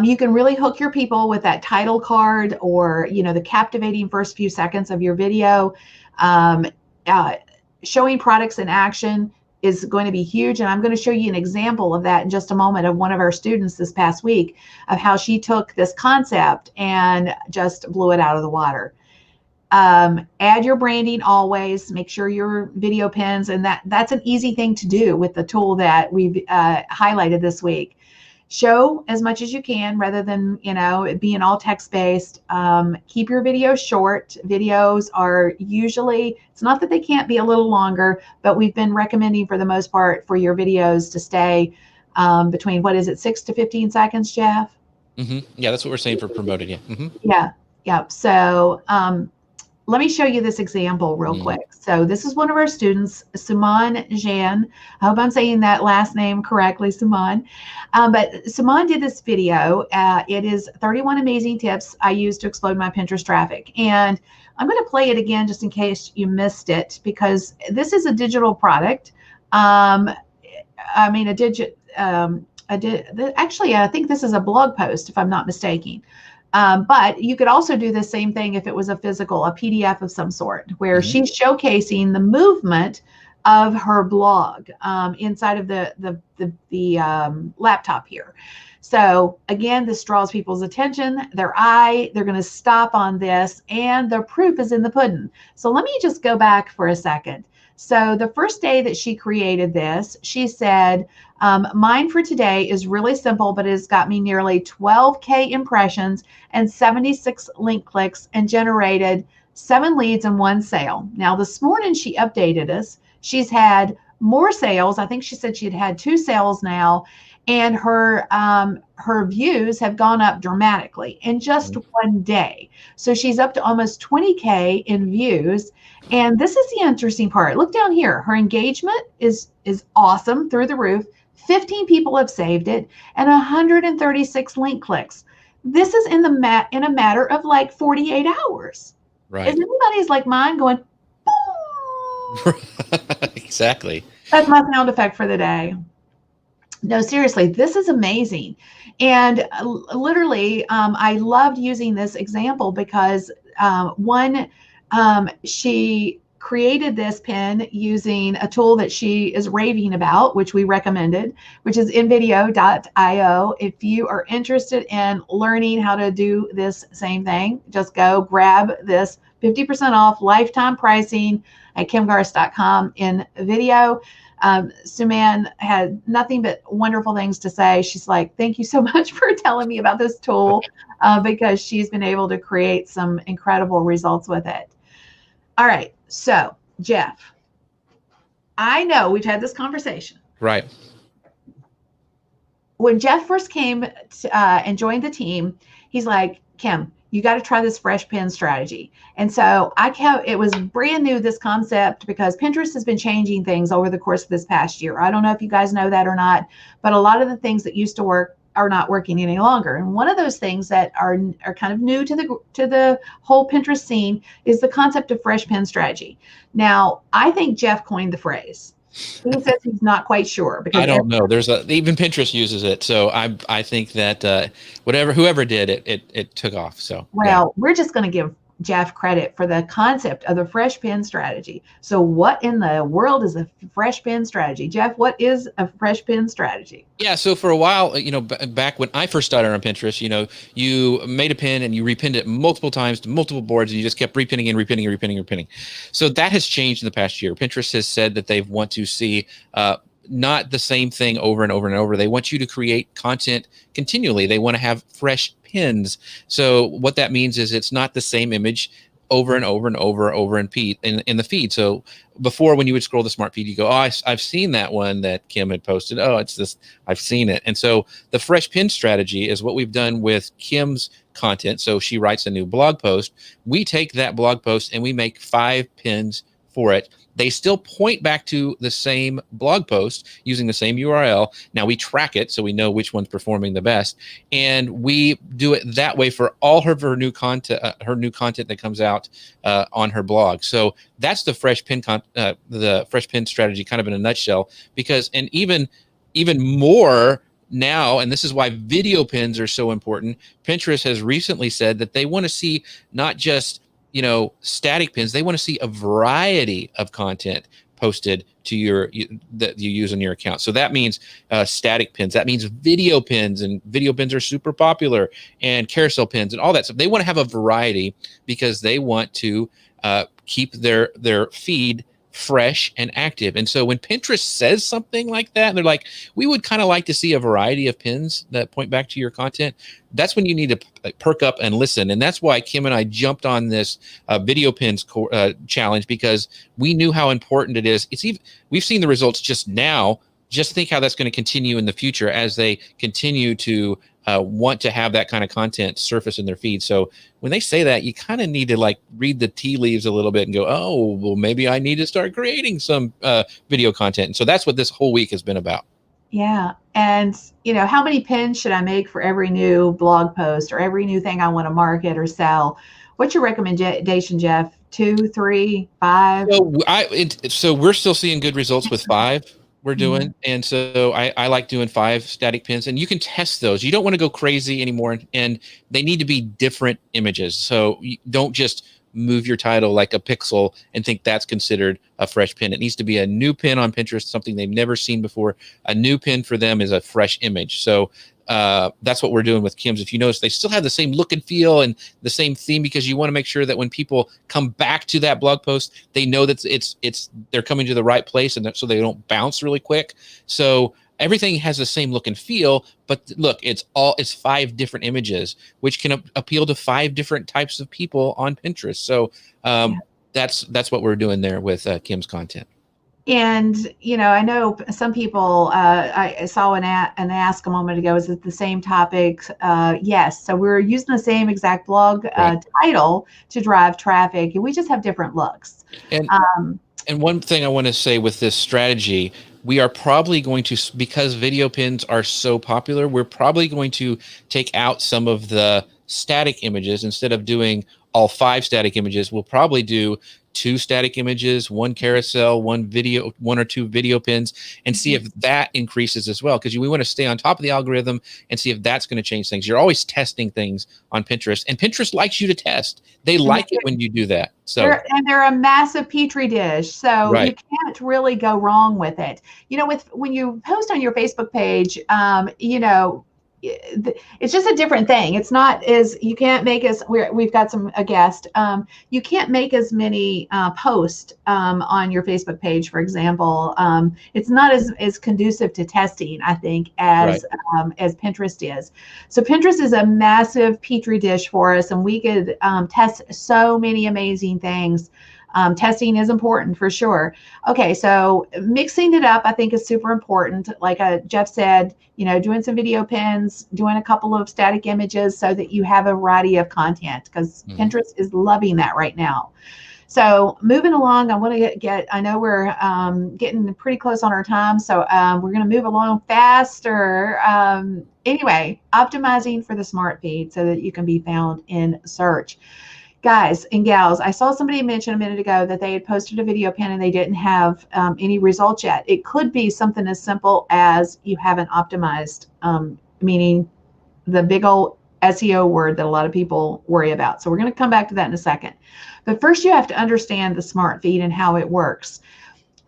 you can really hook your people with that title card or, the captivating first few seconds of your video. Showing products in action is going to be huge. And I'm going to show you an example of that in just a moment of one of our students this past week of how she took this concept and just blew it out of the water. Add your branding always, make sure your video pins, and that's an easy thing to do with the tool that we've highlighted this week. Show as much as you can rather than, it being all text-based. Keep your videos short. Videos are usually, it's not that they can't be a little longer, but we've been recommending for the most part for your videos to stay between, 6 to 15 seconds, Jeff? Yeah, that's what we're saying for promoting. Yeah. So let me show you this example real quick. So this is one of our students, Suman Jan. I hope I'm saying that last name correctly, Suman. But Suman did this video. It is 31 amazing tips I use to explode my Pinterest traffic. And I'm going to play it again just in case you missed it, because this is a digital product. Actually, I think this is a blog post, if I'm not mistaken. But you could also do the same thing if it was a PDF of some sort, where she's showcasing the movement of her blog inside of the laptop here. So again, this draws people's attention, their eye, they're going to stop on this, and the proof is in the pudding. So let me just go back for a second. So the first day that she created this, she said, mine for today is really simple, but it has got me nearly 12K impressions and 76 link clicks and generated 7 leads and 1 sale. Now this morning she updated us. She's had more sales. I think she said she had 2 sales now, and her views have gone up dramatically in just one day. So she's up to almost 20K in views. And this is the interesting part. Look down here. Her engagement is awesome, through the roof. 15 people have saved it and 136 link clicks. This is in a matter of like 48 hours. Right. Is anybody's like mine going, boom? Exactly. That's my sound effect for the day. No, seriously, this is amazing. And literally, I loved using this example because she created this pin using a tool that she is raving about, which we recommended, which is invideo.io. If you are interested in learning how to do this same thing, just go grab this 50% off lifetime pricing at kimgarst.com in video. Suman had nothing but wonderful things to say. She's like, thank you so much for telling me about this tool because she's been able to create some incredible results with it. All right. So, Jeff, I know we've had this conversation. Right. When Jeff first came and joined the team, he's like, Kim, you got to try this fresh pin strategy. And so it was brand new, this concept, because Pinterest has been changing things over the course of this past year. I don't know if you guys know that or not, but a lot of the things that used to work are not working any longer. And one of those things that are kind of new to the whole Pinterest scene is the concept of fresh pin strategy. Now, I think Jeff coined the phrase. He says he's not quite sure. Because I don't know. Even Pinterest uses it. So I think that whoever did it, it took off. So We're just going to give Jeff credit for the concept of the fresh pin strategy. So what in the world is a fresh pin strategy? Jeff, what is a fresh pin strategy? Yeah, so for a while, back when I first started on Pinterest, you made a pin and you repinned it multiple times to multiple boards, and you just kept repinning and repinning and repinning and repinning. So that has changed in the past year. Pinterest has said that they want to see not the same thing over and over and over. They want you to create content continually. They want to have fresh pins. So what that means is it's not the same image over and over and over in the feed. So before, when you would scroll the smart feed, you go, oh, I've seen that one that Kim had posted. Oh, it's this, I've seen it. And so the fresh pin strategy is what we've done with Kim's content. So she writes a new blog post. We take that blog post and we make 5 pins for it. They still point back to the same blog post using the same URL. Now we track it so we know which one's performing the best, and we do it that way for all of her new content, that comes out on her blog. So that's the fresh pin strategy, kind of in a nutshell. Because, and even more now, and this is why video pins are so important. Pinterest has recently said that they want to see not just static pins. They want to see a variety of content posted to that you use on your account. So that means static pins. That means video pins, and video pins are super popular, and carousel pins and all that stuff. They want to have a variety because they want to keep their feed fresh and active. And so when Pinterest says something like that, they're like, we would kind of like to see a variety of pins that point back to your content. That's when you need to perk up and listen. And that's why Kim and I jumped on this video pins challenge, because we knew how important it is. We've seen the results just now. Just think how that's going to continue in the future as they continue to want to have that kind of content surface in their feed. So when they say that, you kind of need to read the tea leaves a little bit and go, oh, well, maybe I need to start creating some video content. And so that's what this whole week has been about. Yeah. And, how many pins should I make for every new blog post or every new thing I want to market or sell? What's your recommendation, Jeff? 2, 3, 5? So we're still seeing good results with 5. We're doing. Mm-hmm. And so I like doing 5 static pins, and you can test those. You don't want to go crazy anymore, and they need to be different images. So you don't just move your title like a pixel and think that's considered a fresh pin. It needs to be a new pin on Pinterest, something they've never seen before. A new pin for them is a fresh image. So that's what we're doing with Kim's. If you notice, they still have the same look and feel and the same theme, because you want to make sure that when people come back to that blog post, they know that they're coming to the right place, and so they don't bounce really quick. So everything has the same look and feel, but look, it's 5 different images, which can appeal to 5 different types of people on Pinterest. So that's what we're doing there with Kim's content. And, I know some people, I saw an ask a moment ago, is it the same topic? Yes. So we're using the same exact blog title to drive traffic, and we just have different looks. And one thing I want to say with this strategy, we are probably going to, because video pins are so popular, we're probably going to take out some of the static images. Instead of doing all 5 static images, we'll probably do 2 static images, 1 carousel, 1 or 2 video pins, and see if that increases as well. Because we want to stay on top of the algorithm and see if that's going to change things. You're always testing things on Pinterest, and Pinterest likes you to test. They like it when you do that. So they're a massive petri dish, so you can't really go wrong with it. When you post on your Facebook page, it's just a different thing. It's not as, you can't make as, we've got a guest. You can't make as many posts on your Facebook page, for example. It's not as conducive to testing, I think, as Pinterest is. So Pinterest is a massive petri dish for us, and we could test so many amazing things. Testing is important for sure. Okay, so mixing it up, I think, is super important. Like Jeff said, doing some video pins, doing a couple of static images so that you have a variety of content, because Pinterest is loving that right now. So moving along, I want to I know we're getting pretty close on our time, so we're going to move along faster. Anyway, optimizing for the smart feed so that you can be found in search. Guys and gals, I saw somebody mention a minute ago that they had posted a video pin and they didn't have any results yet. It could be something as simple as you haven't optimized, meaning the big old SEO word that a lot of people worry about. So we're going to come back to that in a second. But first, you have to understand the smart feed and how it works.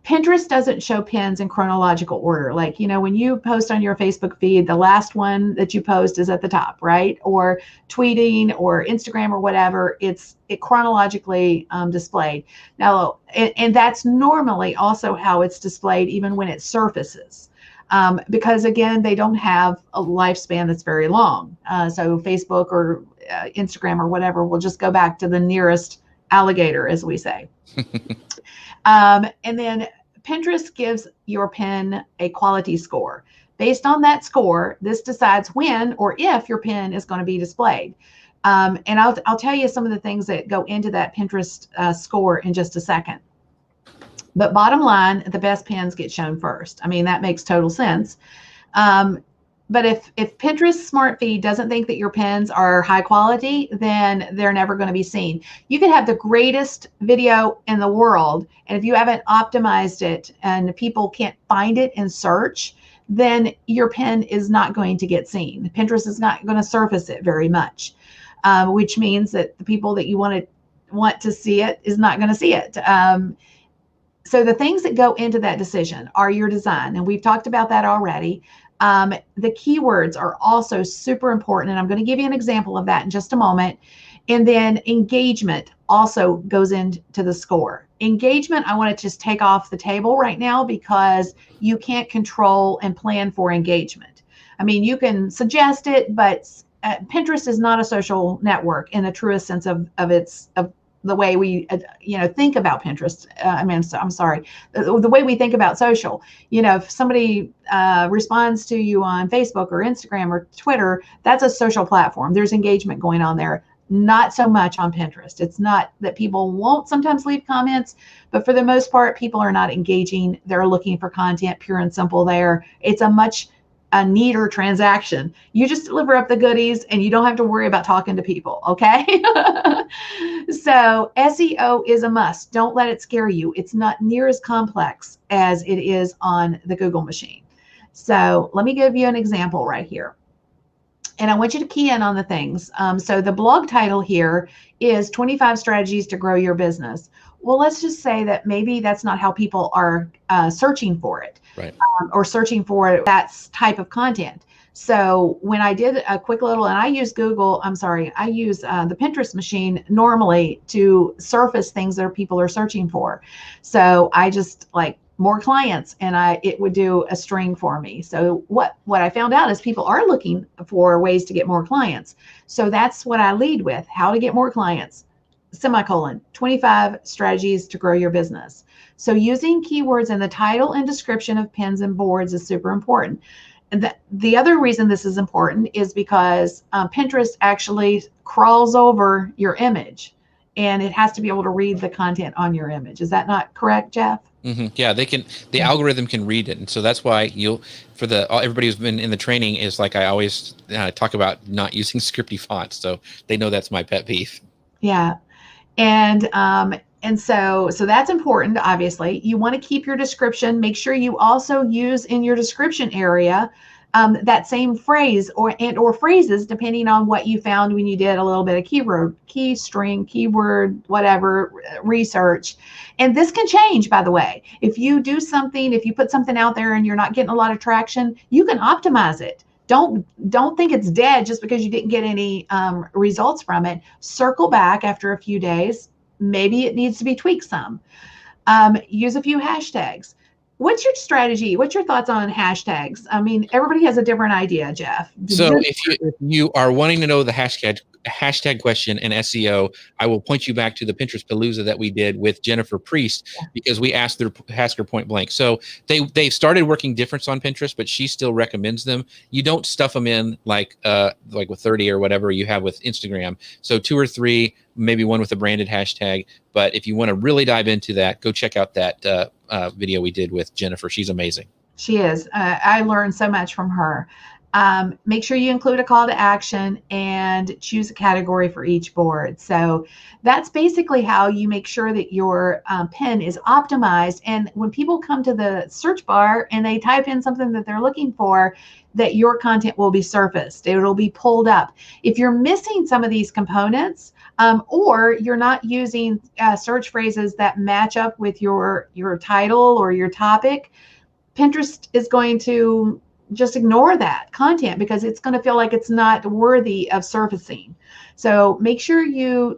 Pinterest doesn't show pins in chronological order. Like, when you post on your Facebook feed, the last one that you post is at the top, right? Or tweeting or Instagram or whatever, it chronologically displayed. Now, and that's normally also how it's displayed even when it surfaces. because again, they don't have a lifespan that's very long. So Facebook or Instagram or whatever will just go back to the nearest alligator, as we say. And then Pinterest gives your pin a quality score. Based on that score, this decides when or if your pin is going to be displayed. And I'll tell you some of the things that go into that Pinterest score in just a second. But bottom line, the best pins get shown first. I mean, that makes total sense. But if Pinterest Smart Feed doesn't think that your pins are high quality, then they're never going to be seen. You could have the greatest video in the world, and if you haven't optimized it and people can't find it in search, then your pin is not going to get seen. Pinterest is not going to surface it very much, which means that the people that you want to see it is not going to see it. So the things that go into that decision are your design, and we've talked about that already. The keywords are also super important, and I'm going to give you an example of that in just a moment. And then engagement also goes into the score. Engagement, I want to just take off the table right now because you can't control and plan for engagement. I mean, you can suggest it, but Pinterest is not a social network in the truest sense of the way we think about Pinterest. I'm sorry, the way we think about social. If somebody responds to you on Facebook or Instagram or Twitter, that's a social platform. There's engagement going on there. Not so much on Pinterest. It's not that people won't sometimes leave comments, but for the most part, people are not engaging. They're looking for content, pure and simple there. It's a neater transaction. You just deliver up the goodies and you don't have to worry about talking to people, okay? So SEO is a must. Don't let it scare you. It's not near as complex as it is on the Google machine. So let me give you an example right here. And I want you to key in on the things. So the blog title here is 25 Strategies to Grow Your Business. Well, let's just say that maybe that's not how people are searching for it. Right. Or searching for that type of content. So when I did a quick little, and I use the Pinterest machine normally to surface things that people are searching for. So I just like more clients, and it would do a string for me. So what I found out is people are looking for ways to get more clients. So that's what I lead with: how to get more clients, semicolon, 25 strategies to grow your business. So using keywords in the title and description of pins and boards is super important. And the other reason this is important is because Pinterest actually crawls over your image, and it has to be able to read the content on your image. Is that not correct, Jeff? Mm-hmm. Yeah, the algorithm can read it. And so that's why everybody who's been in the training is like, I always talk about not using scripty fonts. So they know that's my pet peeve. Yeah. And so that's important. Obviously, you want to keep your description. Make sure you also use in your description area that same phrase or phrases, depending on what you found when you did a little bit of keyword, whatever research. And this can change, by the way. If you put something out there and you're not getting a lot of traction, you can optimize it. Don't think it's dead just because you didn't get any results from it. Circle back after a few days. Maybe it needs to be tweaked some. Use a few hashtags. What's your strategy? What's your thoughts on hashtags? I mean, everybody has a different idea, Jeff. So if you are wanting to know the hashtag question in SEO, I will point you back to the Pinterest Palooza that we did with Jennifer Priest, because we asked her point blank. So they started working different on Pinterest, but she still recommends them. You don't stuff them in like with 30 or whatever you have with Instagram. So 2 or 3, maybe one with a branded hashtag. But if you want to really dive into that, go check out that video we did with Jennifer. She's amazing. She is. I learned so much from her. Make sure you include a call to action and choose a category for each board. So that's basically how you make sure that your pin is optimized. And when people come to the search bar and they type in something that they're looking for, that your content will be surfaced. It'll be pulled up. If you're missing some of these components, or you're not using search phrases that match up with your title or your topic, Pinterest is going to just ignore that content because it's going to feel like it's not worthy of surfacing. So make sure you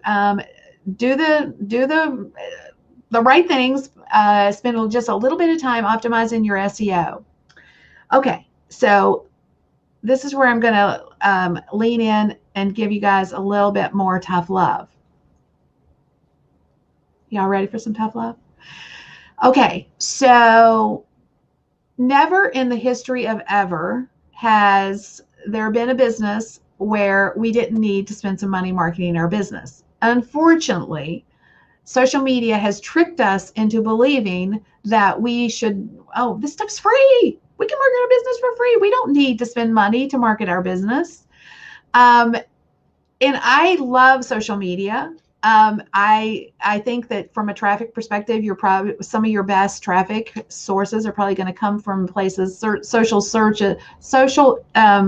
do the right things. Spend just a little bit of time optimizing your SEO. Okay, so this is where I'm going to lean in and give you guys a little bit more tough love. Y'all ready for some tough love? Okay, so never in the history of ever has there been a business where we didn't need to spend some money marketing our business. Unfortunately, social media has tricked us into believing that we should, oh, this stuff's free. We can market our business for free. We don't need to spend money to market our business. And I love social media. I think that from a traffic perspective, you're probably some of your best traffic sources are probably going to come from places, social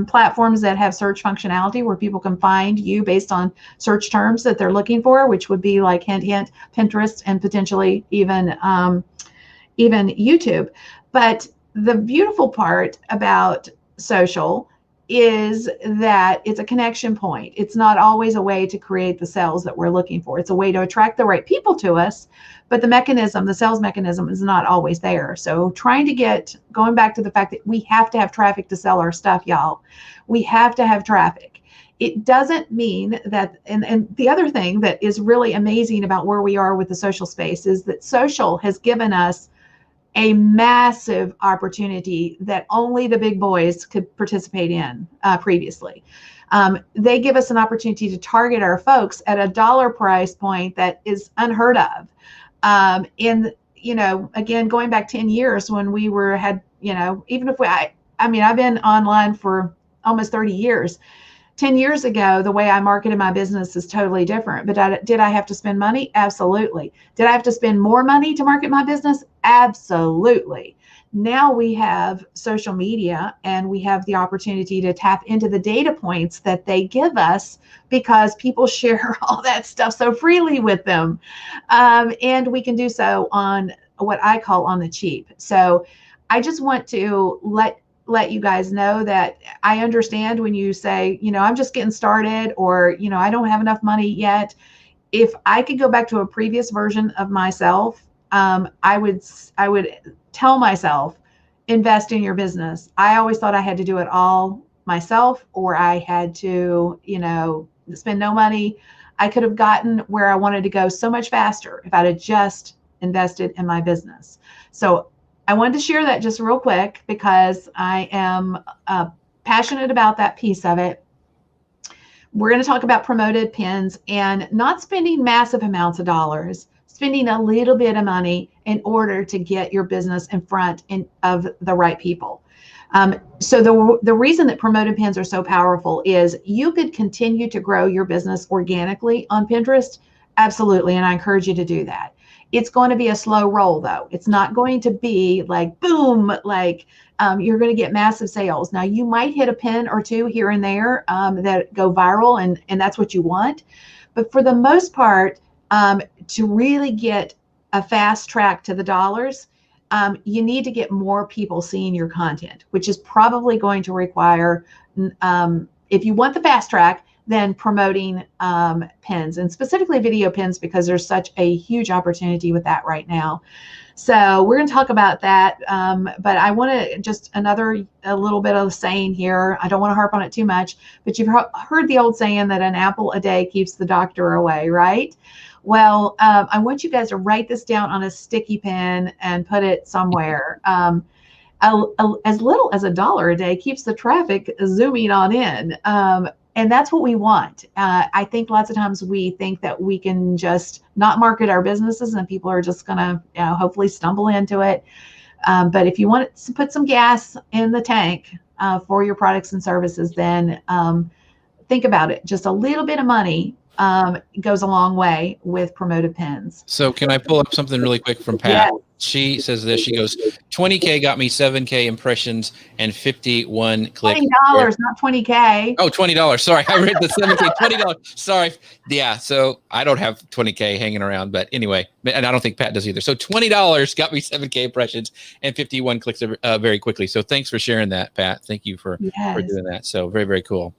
platforms that have search functionality where people can find you based on search terms that they're looking for, which would be like hint, hint, Pinterest, and potentially even YouTube. But the beautiful part about social is that it's a connection point. It's not always a way to create the sales that we're looking for. It's a way to attract the right people to us, but the sales mechanism is not always there. So going back to the fact that we have to have traffic to sell our stuff, y'all. We have to have traffic. It doesn't mean that, and the other thing that is really amazing about where we are with the social space is that social has given us a massive opportunity that only the big boys could participate in previously. They give us an opportunity to target our folks at a dollar price point that is unheard of. Again, going back 10 years when even if I've been online for almost 30 years. 10 years ago, the way I marketed my business is totally different. But did I have to spend money? Absolutely. Did I have to spend more money to market my business? Absolutely. Now we have social media and we have the opportunity to tap into the data points that they give us because people share all that stuff so freely with them. And we can do so on what I call on the cheap. So I just want to let you guys know that I understand when you say, I'm just getting started, or, I don't have enough money yet. If I could go back to a previous version of myself, I would tell myself, invest in your business. I always thought I had to do it all myself, or I had to, spend no money. I could have gotten where I wanted to go so much faster if I'd have just invested in my business. So I wanted to share that just real quick because I am passionate about that piece of it. We're going to talk about promoted pins and not spending massive amounts of dollars, spending a little bit of money in order to get your business in front of the right people. So the reason that promoted pins are so powerful is you could continue to grow your business organically on Pinterest. Absolutely. And I encourage you to do that. It's going to be a slow roll, though. It's not going to be like, boom, you're going to get massive sales. Now, you might hit a pin or two here and there that go viral, and that's what you want. But for the most part, to really get a fast track to the dollars, you need to get more people seeing your content, which is probably going to require, if you want the fast track, then promoting pins, and specifically video pins, because there's such a huge opportunity with that right now. So we're going to talk about that. But I want to just a little bit of saying here. I don't want to harp on it too much, but you've heard the old saying that an apple a day keeps the doctor away, right? Well, I want you guys to write this down on a sticky pen and put it somewhere. As little as $1 a day keeps the traffic zooming on in. And that's what we want. I think lots of times we think that we can just not market our businesses and people are just going to hopefully stumble into it. But if you want to put some gas in the tank for your products and services, then think about it. Just a little bit of money goes a long way with promoted pins. So can I pull up something really quick from Pat? Yes. She says this. She goes, 20K got me 7K impressions and 51 clicks. $20, not 20K. Oh, $20. Sorry, I read the 7K. $20. Sorry. Yeah, so I don't have 20K hanging around, but anyway, and I don't think Pat does either. So $20 got me 7K impressions and 51 clicks very quickly. So thanks for sharing that, Pat. Thank you for doing that. So very, very cool.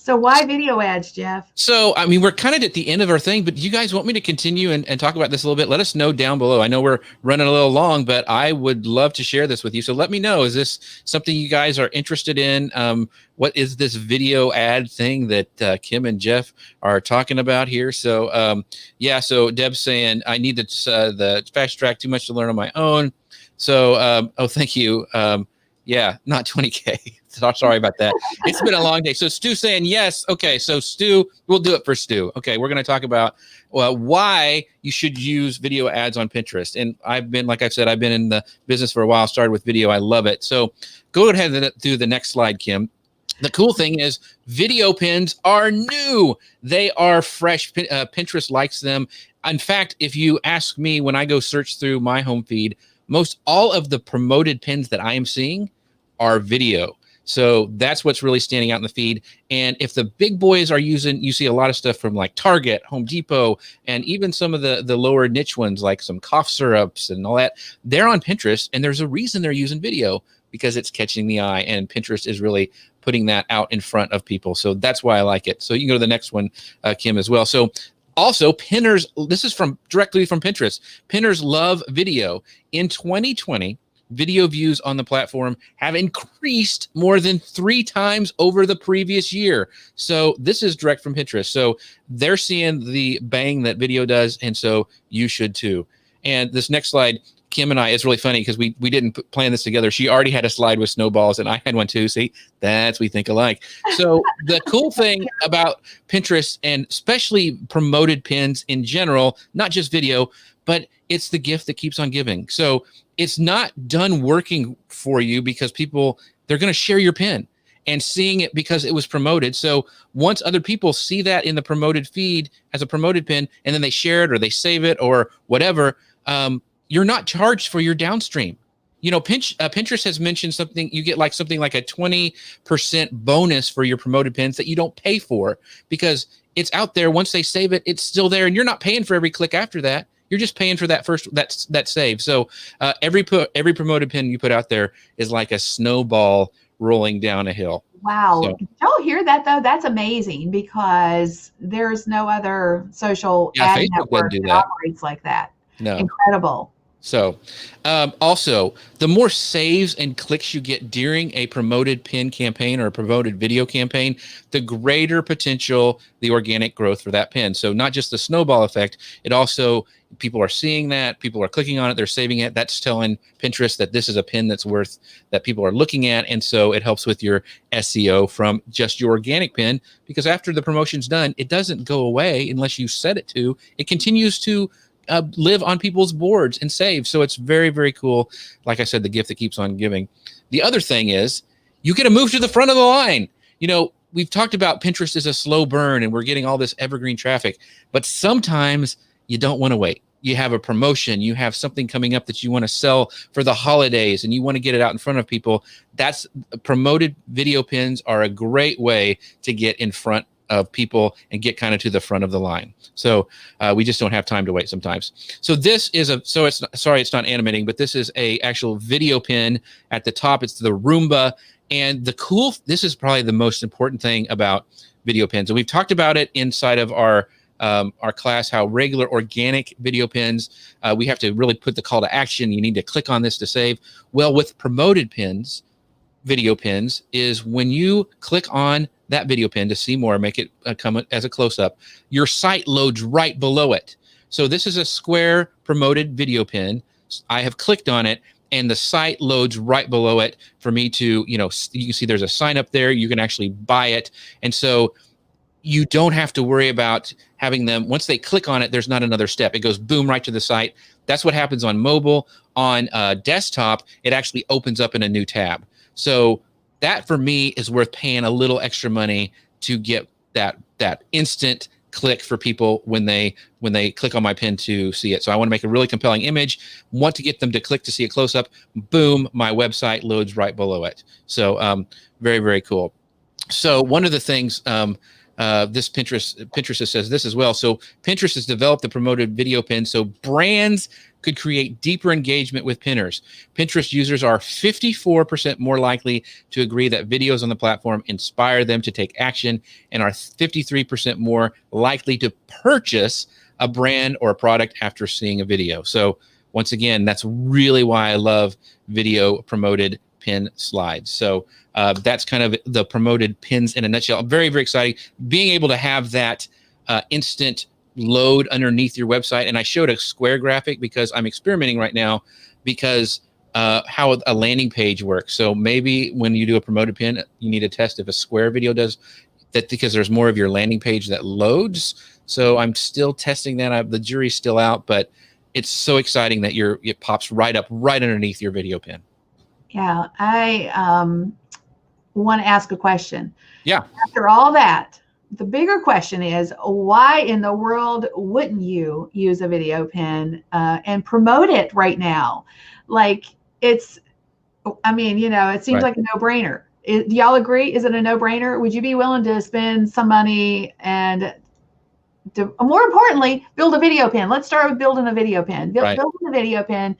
So why video ads, Jeff? So, I mean, we're kind of at the end of our thing, but do you guys want me to continue and talk about this a little bit? Let us know down below. I know we're running a little long, but I would love to share this with you. So let me know, is this something you guys are interested in? What is this video ad thing that Kim and Jeff are talking about here? So, yeah, so Deb's saying, I need the fast track, too much to learn on my own. So, oh, thank you. Yeah, not 20K. Sorry about that. It's been a long day. So Stu saying yes. Okay, so Stu, we'll do it for Stu. Okay, we're going to talk about why you should use video ads on Pinterest. And like I've said, I've been in the business for a while. Started with video. I love it. So go ahead and do the next slide, Kim. The cool thing is video pins are new. They are fresh. Pinterest likes them. In fact, if you ask me, when I go search through my home feed, most all of the promoted pins that I am seeing are video. So that's what's really standing out in the feed. And if the big boys are using, you see a lot of stuff from like Target, Home Depot, and even some of the lower niche ones like some cough syrups and all that, they're on Pinterest. And there's a reason they're using video, because it's catching the eye, and Pinterest is really putting that out in front of people. So that's why I like it. So you can go to the next one, Kim, as well. So also, pinners, this is directly from Pinterest. Pinners love video. In 2020, video views on the platform have increased more than 3 times over the previous year. So this is direct from Pinterest. So they're seeing the bang that video does, and so you should too. And this next slide, Kim and I, it's really funny because we didn't plan this together. She already had a slide with snowballs, and I had one too. See, we think alike. So the cool thing about Pinterest, and especially promoted pins in general, not just video, but it's the gift that keeps on giving. So it's not done working for you because they're going to share your pin and seeing it because it was promoted. So once other people see that in the promoted feed as a promoted pin, and then they share it or they save it or whatever, you're not charged for your downstream. You know, Pinterest has mentioned something, you get something like a 20% bonus for your promoted pins that you don't pay for, because it's out there. Once they save it, it's still there, and you're not paying for every click after that. You're just paying for that first, that save. So every promoted pin you put out there is like a snowball rolling down a hill. Wow. So, did y'all hear that though? That's amazing, because there's no other social ad Facebook network that operates like that. No. Incredible. So also, the more saves and clicks you get during a promoted pin campaign or a promoted video campaign, the greater potential the organic growth for that pin. So not just the snowball effect, it also, people are seeing that, people are clicking on it, they're saving it. That's telling Pinterest that this is a pin that's worth, that people are looking at. And so it helps with your SEO from just your organic pin, because after the promotion's done, it doesn't go away unless you set it to. It continues to live on people's boards and save. So it's very, very cool. Like I said, the gift that keeps on giving. The other thing is you get to move to the front of the line. You know, we've talked about Pinterest is a slow burn and we're getting all this evergreen traffic, but sometimes you don't want to wait. You have a promotion, you have something coming up that you want to sell for the holidays and you want to get it out in front of people. That's promoted video pins are a great way to get in front of people and get kind of to the front of the line. So we just don't have time to wait sometimes. So this is it's not animating, but this is a actual video pin at the top. It's the Roomba. And this is probably the most important thing about video pins. And we've talked about it inside of our class, how regular organic video pins, we have to really put the call to action. You need to click on this to save. Well, with promoted pins, video pins, is when you click on that video pin to see more, make it come as a close-up, your site loads right below it. So this is a square promoted video pin. I have clicked on it and the site loads right below it for me to, you can see there's a sign up there. You can actually buy it. And so you don't have to worry about having them, once they click on it, there's not another step. It goes boom right to the site. That's what happens on mobile. On desktop, it actually opens up in a new tab. So that for me is worth paying a little extra money to get that instant click for people when they click on my pin to see it. So I want to make a really compelling image, want to get them to click to see it close up. Boom, my website loads right below it. So very, very cool. So one of the things this Pinterest says this as well. So Pinterest has developed the promoted video pin so brands could create deeper engagement with pinners. Pinterest users are 54% more likely to agree that videos on the platform inspire them to take action and are 53% more likely to purchase a brand or a product after seeing a video. So once again, that's really why I love video promoted pin slides. So that's kind of the promoted pins in a nutshell. Very, very exciting. Being able to have that instant load underneath your website. And I showed a square graphic because I'm experimenting right now because how a landing page works. So maybe when you do a promoted pin, you need to test if a square video does that because there's more of your landing page that loads. So I'm still testing that. The jury's still out, but it's so exciting that it pops right up right underneath your video pin. Yeah, I want to ask a question. Yeah. After all that, the bigger question is, why in the world wouldn't you use a video pin and promote it right now? Like it seems right. Like a no-brainer. Do y'all agree? Is it a no-brainer? Would you be willing to spend some money and more importantly, build a video pin? Let's start with building a video pin. Building a video pin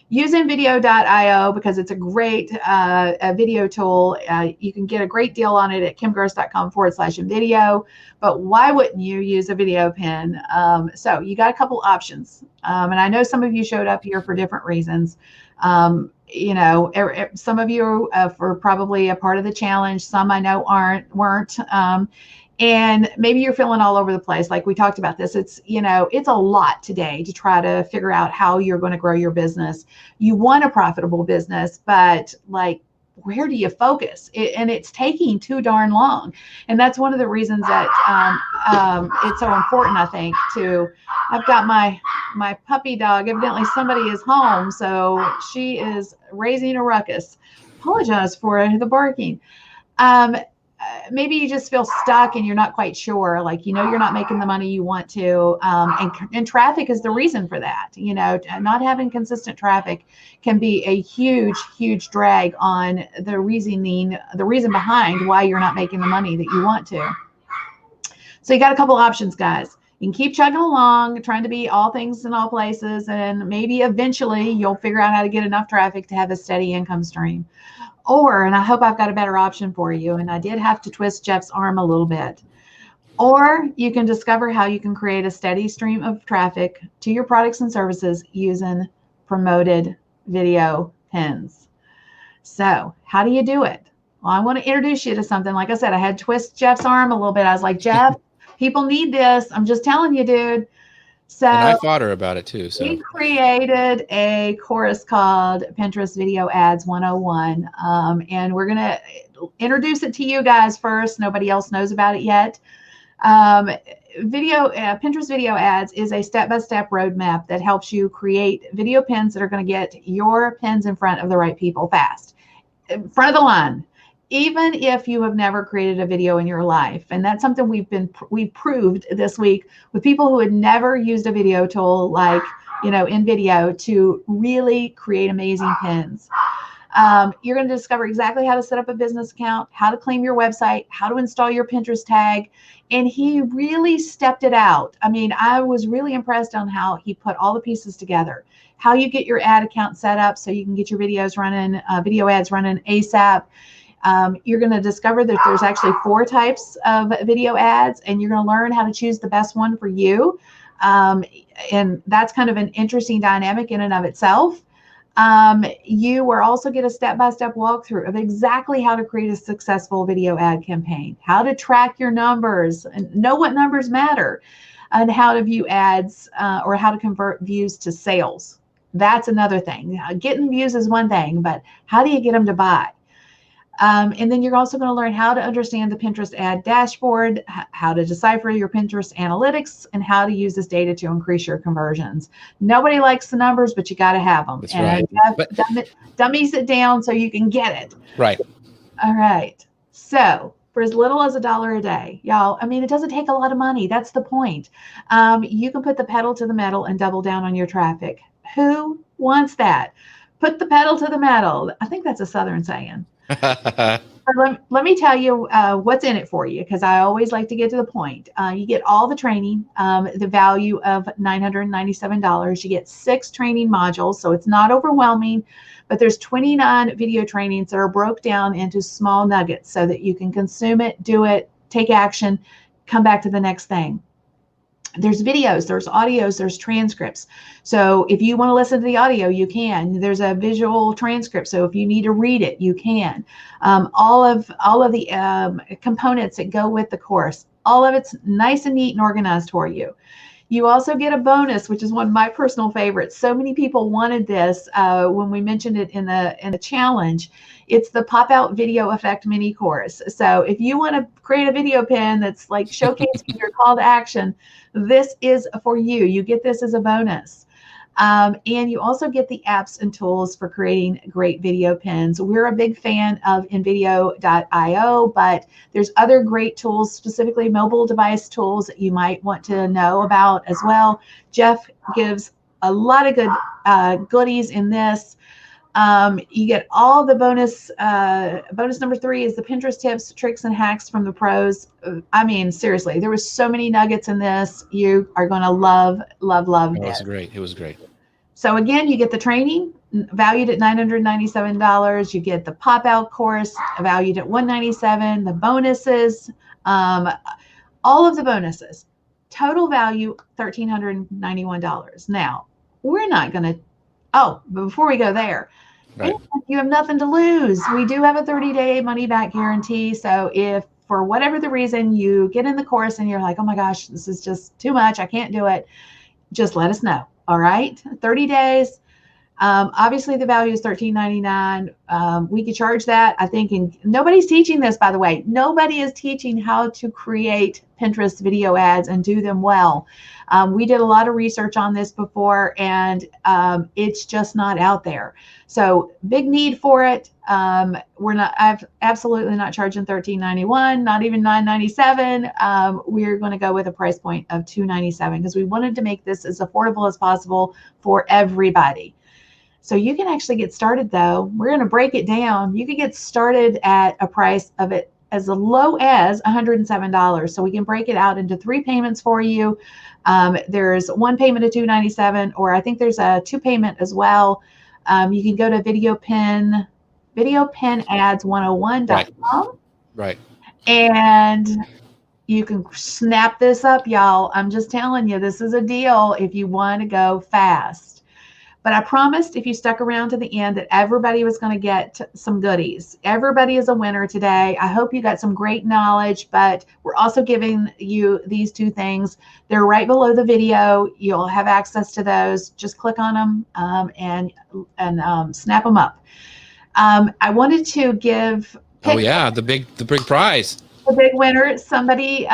using video.io because it's a great a video tool. You can get a great deal on it at kimgross.com/video. But why wouldn't you use a video pin? So you got a couple options. And I know some of you showed up here for different reasons. Some of you are probably a part of the challenge. Some I know weren't. And maybe you're feeling all over the place. Like we talked about this, it's a lot today to try to figure out how you're going to grow your business. You want a profitable business, but like, where do you focus? And it's taking too darn long. And that's one of the reasons that it's so important, I think, I've got my puppy dog. Evidently somebody is home, so she is raising a ruckus. Apologize for the barking. Maybe you just feel stuck and you're not quite sure, like, you're not making the money you want to. And traffic is the reason for that. Not having consistent traffic can be a huge, huge drag on the reason behind why you're not making the money that you want to. So you got a couple options, guys. You can keep chugging along, trying to be all things in all places, and maybe eventually you'll figure out how to get enough traffic to have a steady income stream. And I hope I've got a better option for you, and I did have to twist Jeff's arm a little bit. Or you can discover how you can create a steady stream of traffic to your products and services using promoted video pins. So how do you do it? Well, I want to introduce you to something. Like I said, I had to twist Jeff's arm a little bit. I was like, Jeff, people need this. I'm just telling you, dude. So and I fought her about it too. So we created a course called Pinterest Video Ads 101. And we're going to introduce it to you guys first. Nobody else knows about it yet. Pinterest Video Ads is a step-by-step roadmap that helps you create video pins that are going to get your pins in front of the right people fast. In front of the line. Even if you have never created a video in your life. And that's something we've proved this week with people who had never used a video tool like, InVideo to really create amazing pins. You're going to discover exactly how to set up a business account, how to claim your website, how to install your Pinterest tag. And he really stepped it out. I mean, I was really impressed on how he put all the pieces together. How you get your ad account set up so you can get your videos running, video ads running ASAP. You're going to discover that there's actually 4 types of video ads, and you're going to learn how to choose the best one for you. And that's kind of an interesting dynamic in and of itself. You will also get a step-by-step walkthrough of exactly how to create a successful video ad campaign, how to track your numbers and know what numbers matter, and how to view ads or how to convert views to sales. That's another thing. Getting views is one thing, but how do you get them to buy? And then you're also going to learn how to understand the Pinterest ad dashboard, how to decipher your Pinterest analytics, and how to use this data to increase your conversions. Nobody likes the numbers, but you got to have them. That's and right. Dummies it down so you can get it. Right. All right. So for as little as $1 a day, y'all, I mean, it doesn't take a lot of money. That's the point. You can put the pedal to the metal and double down on your traffic. Who wants that? Put the pedal to the metal. I think that's a Southern saying. Let me tell you what's in it for you, because I always like to get to the point. You get all the training, the value of $997. You get 6 training modules, so it's not overwhelming, but there's 29 video trainings that are broke down into small nuggets so that you can consume it, do it, take action, come back to the next thing. There's videos, there's audios, there's transcripts. So if you want to listen to the audio, you can. There's a visual transcript. So if you need to read it, you can. All of the components that go with the course, all of it's nice and neat and organized for you. You also get a bonus, which is one of my personal favorites. So many people wanted this when we mentioned it in the challenge. It's the pop-out video effect mini course. So if you want to create a video pin that's like showcasing your call to action, this is for you. You get this as a bonus. And you also get the apps and tools for creating great video pins. We're a big fan of InVideo.io, but there's other great tools, specifically mobile device tools that you might want to know about as well. Jeff gives a lot of good goodies in this. You get all the bonus. Bonus number 3 is the Pinterest tips, tricks, and hacks from the pros. I mean, seriously, there was so many nuggets in this. You are going to love It this. was great. It was great. So again, you get the training valued at $997. You get the pop-out course valued at $197. The bonuses, all of the bonuses, total value $1,391. Now, we're not going to. Oh, but before we go there, Right. you have nothing to lose. We do have a 30-day money-back guarantee. So if for whatever the reason you get in the course and you're like, oh my gosh, this is just too much, I can't do it, just let us know. All right, 30 days. Obviously, the value is $13.99. We could charge that, I think. And nobody's teaching this, by the way. Nobody is teaching how to create Pinterest video ads and do them well. We did a lot of research on this before, and it's just not out there. So big need for it. I've absolutely not charging $13.91, not even $9.97. We're going to go with a price point of $2.97 because we wanted to make this as affordable as possible for everybody. So you can actually get started, though. We're going to break it down. You can get started at a price of it as low as $107. So we can break it out into 3 payments for you. There's one payment of $297, or I think there's a 2 payment as well. You can go to videopinads101.com. Right. And you can snap this up, y'all. I'm just telling you, this is a deal if you want to go fast. But I promised if you stuck around to the end that everybody was going to get some goodies. Everybody is a winner today. I hope you got some great knowledge, but we're also giving you these 2 things. They're right below the video. You'll have access to those. Just click on them and snap them up. I wanted to give. Oh yeah, the big prize. The big winner. Somebody.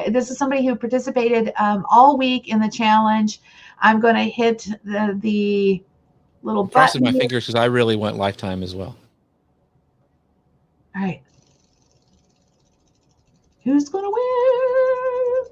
This is somebody who participated all week in the challenge. I'm going to hit the little button. Crossing my fingers because I really want lifetime as well. All right. Who's going to win?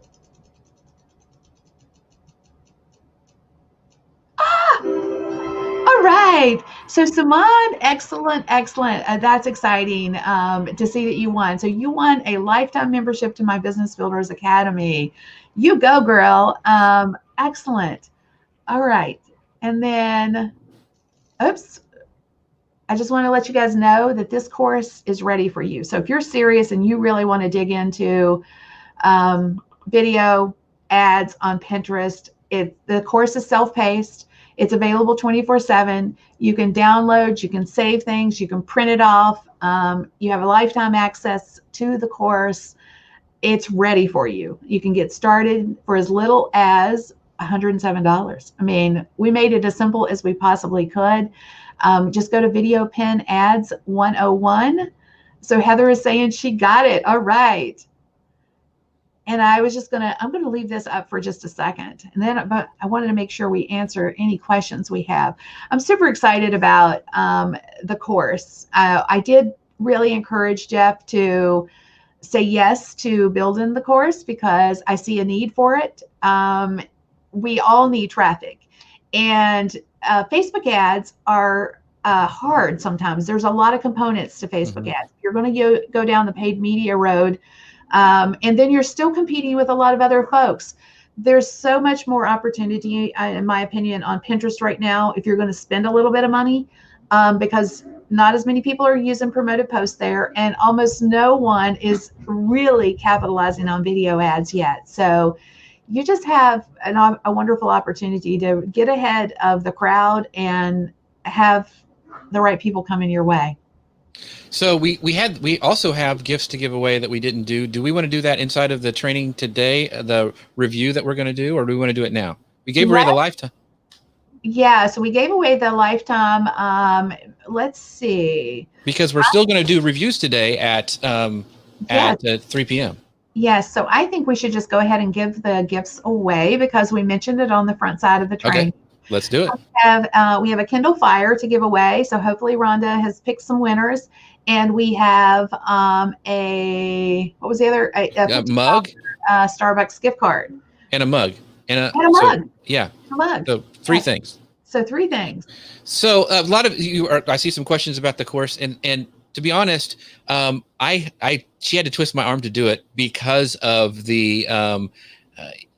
All right. So Simone, excellent. That's exciting to see that you won. So you won a lifetime membership to my Business Builders Academy. You go, girl. Excellent. All right. And then, oops. I just want to let you guys know that this course is ready for you. So if you're serious and you really want to dig into video ads on Pinterest, the course is self-paced. It's available 24/7. You can download, you can save things, you can print it off. You have a lifetime access to the course. It's ready for you. You can get started for as little as $107. I mean, we made it as simple as we possibly could. Just go to Video Pin Ads 101. So Heather is saying she got it. All right. And I was just I'm going to leave this up for just a second. And then, but I wanted to make sure we answer any questions we have. I'm super excited about the course. I did really encourage Jeff to say yes to building the course because I see a need for it. We all need traffic, and Facebook ads are hard sometimes. There's a lot of components to Facebook Mhm. ads. You're going to go down the paid media road, and then you're still competing with a lot of other folks. There's so much more opportunity, in my opinion, on Pinterest right now if you're going to spend a little bit of money, because not as many people are using promoted posts there, and almost no one is really capitalizing on video ads yet. So you just have a wonderful opportunity to get ahead of the crowd and have the right people coming your way. So we also have gifts to give away that we didn't do. Do we want to do that inside of the training today, the review that we're going to do, or do we want to do it now? We gave away the lifetime. Yeah, so we gave away the lifetime. Let's see. Because we're still going to do reviews today at Yes. 3 p.m. Yes, so I think we should just go ahead and give the gifts away because we mentioned it on the front side of the training. Okay, let's do it. We have a Kindle Fire to give away. So hopefully Rhonda has picked some winners. And we have what was the other? A mug, Starbucks gift card. And a mug. And a mug. Yeah. A mug. So three things. So 3 things. So a lot of you I see some questions about the course, and to be honest, she had to twist my arm to do it because of the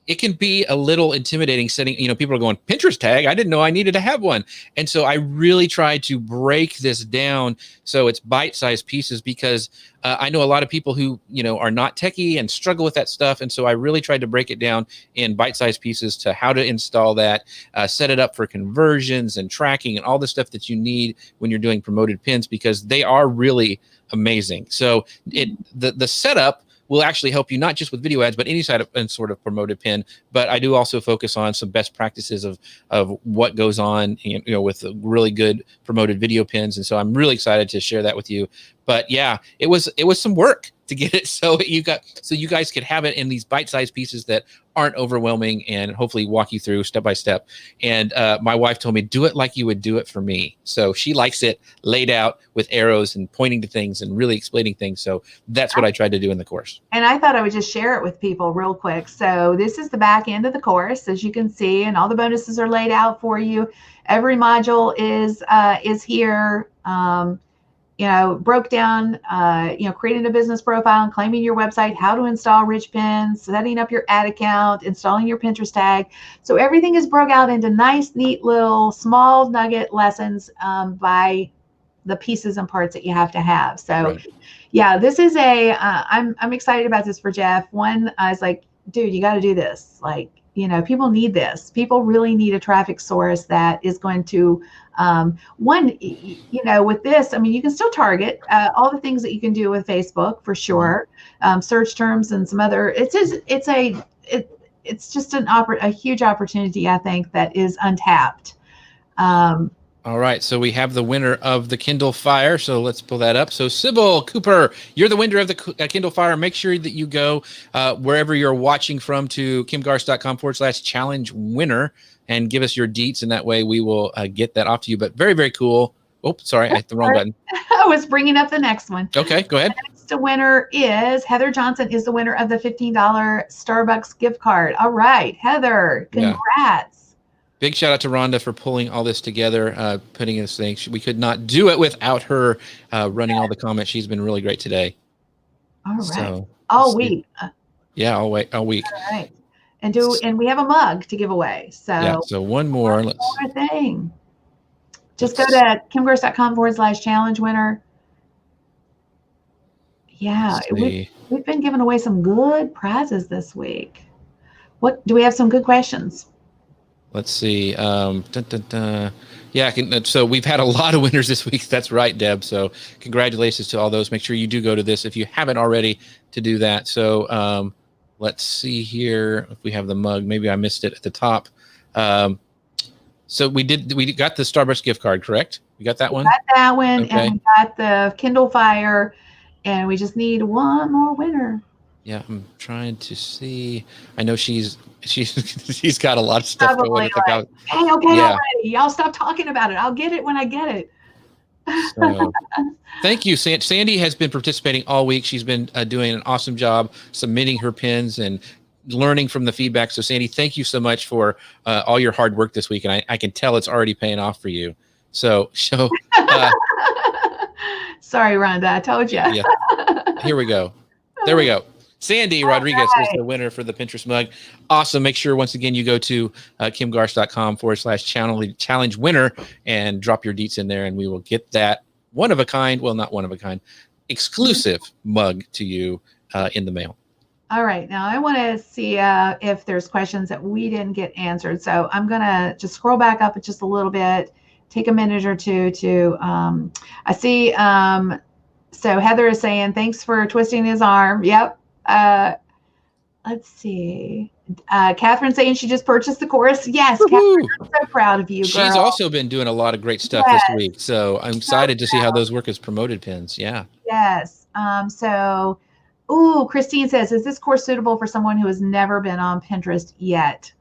it can be a little intimidating setting. People are going, Pinterest tag, I didn't know I needed to have one. And so I really tried to break this down so it's bite-sized pieces, because I know a lot of people who, are not techie and struggle with that stuff. And so I really tried to break it down in bite-sized pieces to how to install that, set it up for conversions and tracking and all the stuff that you need when you're doing promoted pins, because they are really amazing. So the setup will actually help you not just with video ads, but any sort of promoted pin. But I do also focus on some best practices of what goes on, with really good promoted video pins. And so I'm really excited to share that with you. But yeah, it was some work to get it so you guys could have it in these bite-sized pieces that aren't overwhelming, and hopefully walk you through step by step. And my wife told me, do it like you would do it for me. So she likes it laid out with arrows and pointing to things and really explaining things. So that's what I tried to do in the course. And I thought I would just share it with people real quick. So this is the back end of the course, as you can see, and all the bonuses are laid out for you. Every module is here. Broke down, creating a business profile and claiming your website, how to install rich pins, setting up your ad account, installing your Pinterest tag. So everything is broke out into nice, neat little small nugget lessons by the pieces and parts that you have to have. So right. Yeah, this is I'm excited about this for Jeff. One, I was like, dude, you got to do this. Like, people need this. People really need a traffic source that is going to, with this, you can still target all the things that you can do with Facebook for sure. Search terms and some other, it's just a huge opportunity, I think, that is untapped. All right, so we have the winner of the Kindle Fire. So let's pull that up. So Sybil Cooper, you're the winner of the Kindle Fire. Make sure that you go wherever you're watching from to kimgarst.com/challenge winner and give us your deets, and that way we will get that off to you. But very, very cool. Oh, sorry, I hit the wrong button. I was bringing up the next one. Okay, go ahead. The next winner is Heather Johnson, is the winner of the $15 Starbucks gift card. All right, Heather, congrats. Yeah. Big shout out to Rhonda for pulling all this together, putting this thing. We could not do it without her running all the comments. She's been really great today. All right. So, all week. Yeah, all week. All right. And we have a mug to give away. So yeah. So one more thing. Just go to kimgarst.com/challenge winner. Yeah, we've been giving away some good prizes this week. What do we have? Some good questions. Let's see. Yeah, so we've had a lot of winners this week. That's right, Deb. So congratulations to all those. Make sure you do go to this if you haven't already to do that. So let's see here if we have the mug. Maybe I missed it at the top. So we got the Starbucks gift card, correct? We got that one? We got that one, okay. And we got the Kindle Fire, and we just need one more winner. Yeah, I'm trying to see. I know she's got a lot of stuff going. Okay, already. Y'all stop talking about it. I'll get it when I get it. So, thank you. Sandy has been participating all week. She's been doing an awesome job submitting her pins and learning from the feedback. So Sandy, thank you so much for all your hard work this week. And I can tell it's already paying off for you. So Sorry, Rhonda, I told you. yeah, here we go. There we go. Sandy Rodriguez is the winner for the Pinterest mug. Awesome. Make sure, once again, you go to kimgarsh.com/challenge winner and drop your deets in there, and we will get that one of a kind, well, not one of a kind, exclusive mug to you in the mail. All right. Now I want to see if there's questions that we didn't get answered. So I'm going to just scroll back up just a little bit, take a minute or two to, I see, so Heather is saying, thanks for twisting his arm. Yep. Let's see. Catherine saying she just purchased the course. Yes, Catherine, I'm so proud of you, girl. She's also been doing a lot of great stuff this week. So I'm excited to see how those work as promoted pins. Yeah. Yes. Christine says, is this course suitable for someone who has never been on Pinterest yet?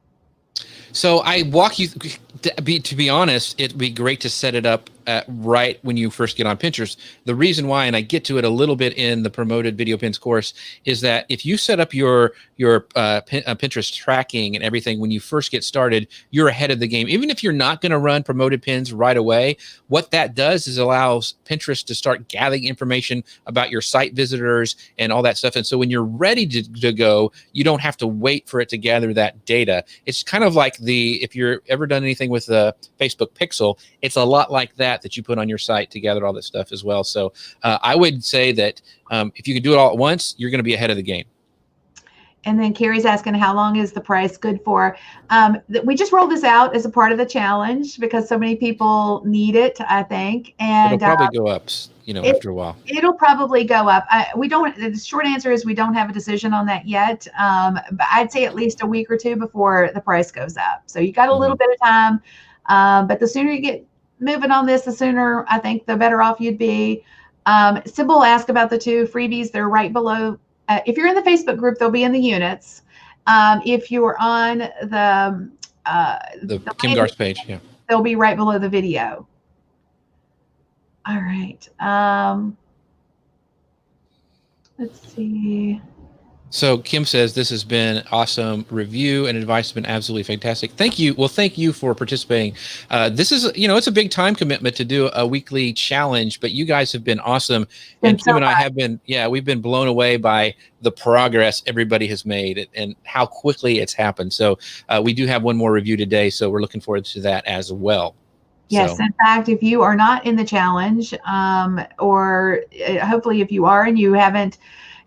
So I walk you, to be honest, it'd be great to set it up right when you first get on Pinterest. The reason why, and I get to it a little bit in the promoted video pins course, is that if you set up your Pinterest tracking and everything when you first get started, you're ahead of the game. Even if you're not going to run promoted pins right away, what that does is allows Pinterest to start gathering information about your site visitors and all that stuff. And so when you're ready to go, you don't have to wait for it to gather that data. It's kind of like if you're ever done anything with the Facebook Pixel, it's a lot like that you put on your site to gather all this stuff as well. So I would say that if you can do it all at once, you're going to be ahead of the game. And then Carrie's asking, how long is the price good for? We just rolled this out as a part of the challenge because so many people need it, I think. And it'll probably go up, after a while. It'll probably go up. The short answer is we don't have a decision on that yet. But I'd say at least a week or two before the price goes up. So you got a little bit of time. But the sooner you get moving on this, the sooner I think the better off you'd be. Sybil asked about the two freebies. They're right below. If you're in the Facebook group, they'll be in the units. If you're on the Kim Garsh page, yeah, they'll be right below the video. All right. Let's see. So Kim says, this has been awesome review and advice has been absolutely fantastic. Thank you. Well, thank you for participating. This is, it's a big time commitment to do a weekly challenge, but you guys have been awesome. And Kim and I have been, we've been blown away by the progress everybody has made and how quickly it's happened. So we do have one more review today. So we're looking forward to that as well. Yes, in fact, if you are not in the challenge, or hopefully if you are and you haven't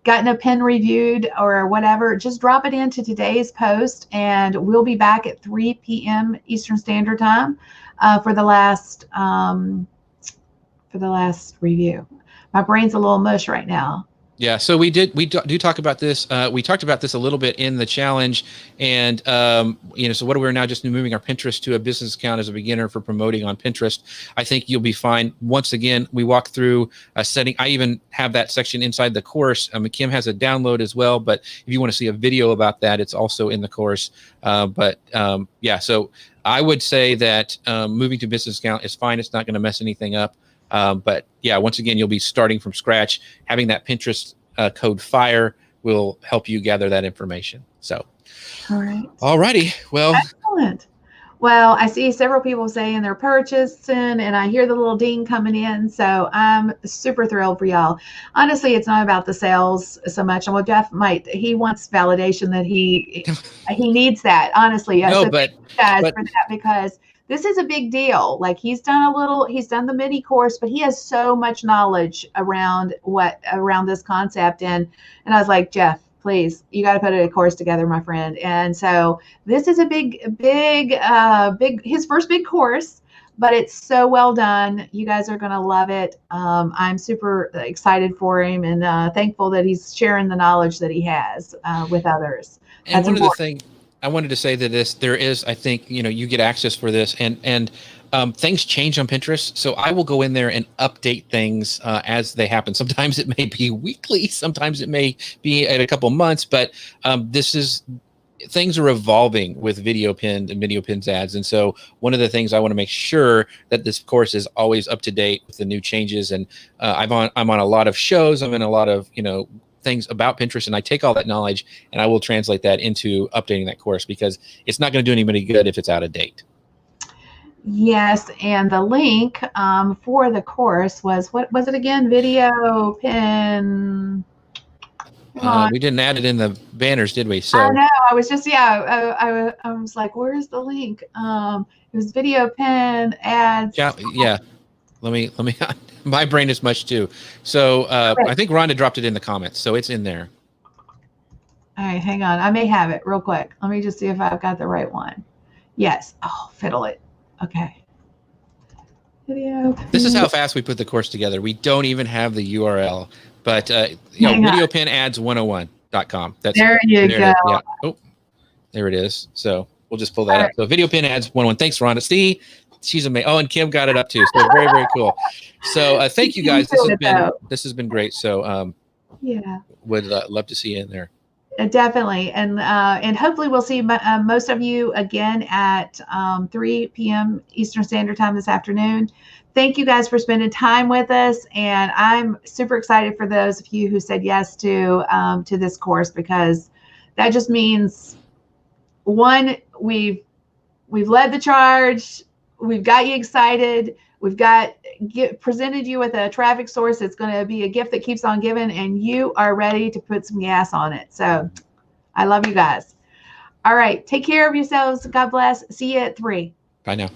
gotten a pin reviewed or whatever, just drop it into today's post and we'll be back at 3 p.m. Eastern Standard Time for the last review. My brain's a little mush right now. Yeah, so we do talk about this. We talked about this a little bit in the challenge, and so what we're now just moving our Pinterest to a business account as a beginner for promoting on Pinterest. I think you'll be fine. Once again, we walk through a setting. I even have that section inside the course. Kim has a download as well, but if you want to see a video about that, it's also in the course. So I would say that moving to business account is fine. It's not going to mess anything up. But yeah, once again, you'll be starting from scratch. Having that Pinterest code FIRE will help you gather that information. So, all right. All righty. Well, excellent. Well, I see several people saying they're purchasing and I hear the little ding coming in. So I'm super thrilled for y'all. Honestly, it's not about the sales so much. And well, Jeff he wants validation that he needs that, honestly. No, so thank you guys for that, because this is a big deal. Like he's done the mini course, but he has so much knowledge around this concept. And I was like, Jeff, please, you got to put a course together, my friend. And so this is a big, his first big course, but it's so well done. You guys are going to love it. I'm super excited for him and thankful that he's sharing the knowledge that he has with others. And one of the things I wanted to say that there is, I think, you get access for this and things change on Pinterest. So I will go in there and update things as they happen. Sometimes it may be weekly, sometimes it may be at a couple months, but things are evolving with video pins and video pins ads. And so one of the things I want to make sure that this course is always up to date with the new changes. And I'm on a lot of shows. I'm in a lot of, things about Pinterest, and I take all that knowledge and I will translate that into updating that course, because it's not going to do anybody good if it's out of date. Yes, and the link for the course was, what was it again? Video pin. Come on. We didn't add it in the banners, did we? I So know. I was just, yeah. I was like, where's the link? It was video pin ads. yeah, let me. My brain is much too. So Okay. I think Rhonda dropped it in the comments, so it's in there. All right, hang on. I may have it real quick. Let me just see if I've got the right one. Yes. Oh, fiddle it. Okay. Video. This is how fast we put the course together. We don't even have the URL, but Hang on. videopinads101.com. That's There you there go. it is. Yeah. Oh, there it is. So we'll just pull that up. So video pin ads 101. Thanks, Rhonda. See, she's amazing. Oh, and Kim got it up too. So very, very cool. So thank you guys. This has been great. So yeah, would love to see you in there. definitely, and hopefully we'll see most of you again at 3 p.m. Eastern Standard Time this afternoon. Thank you guys for spending time with us, and I'm super excited for those of you who said yes to this course, because that just means, one, we've led the charge, we've got you excited, we've presented you with a traffic source that's going to be a gift that keeps on giving, and you are ready to put some gas on it. So I love you guys. All right, take care of yourselves. God bless. See you at 3. Bye now.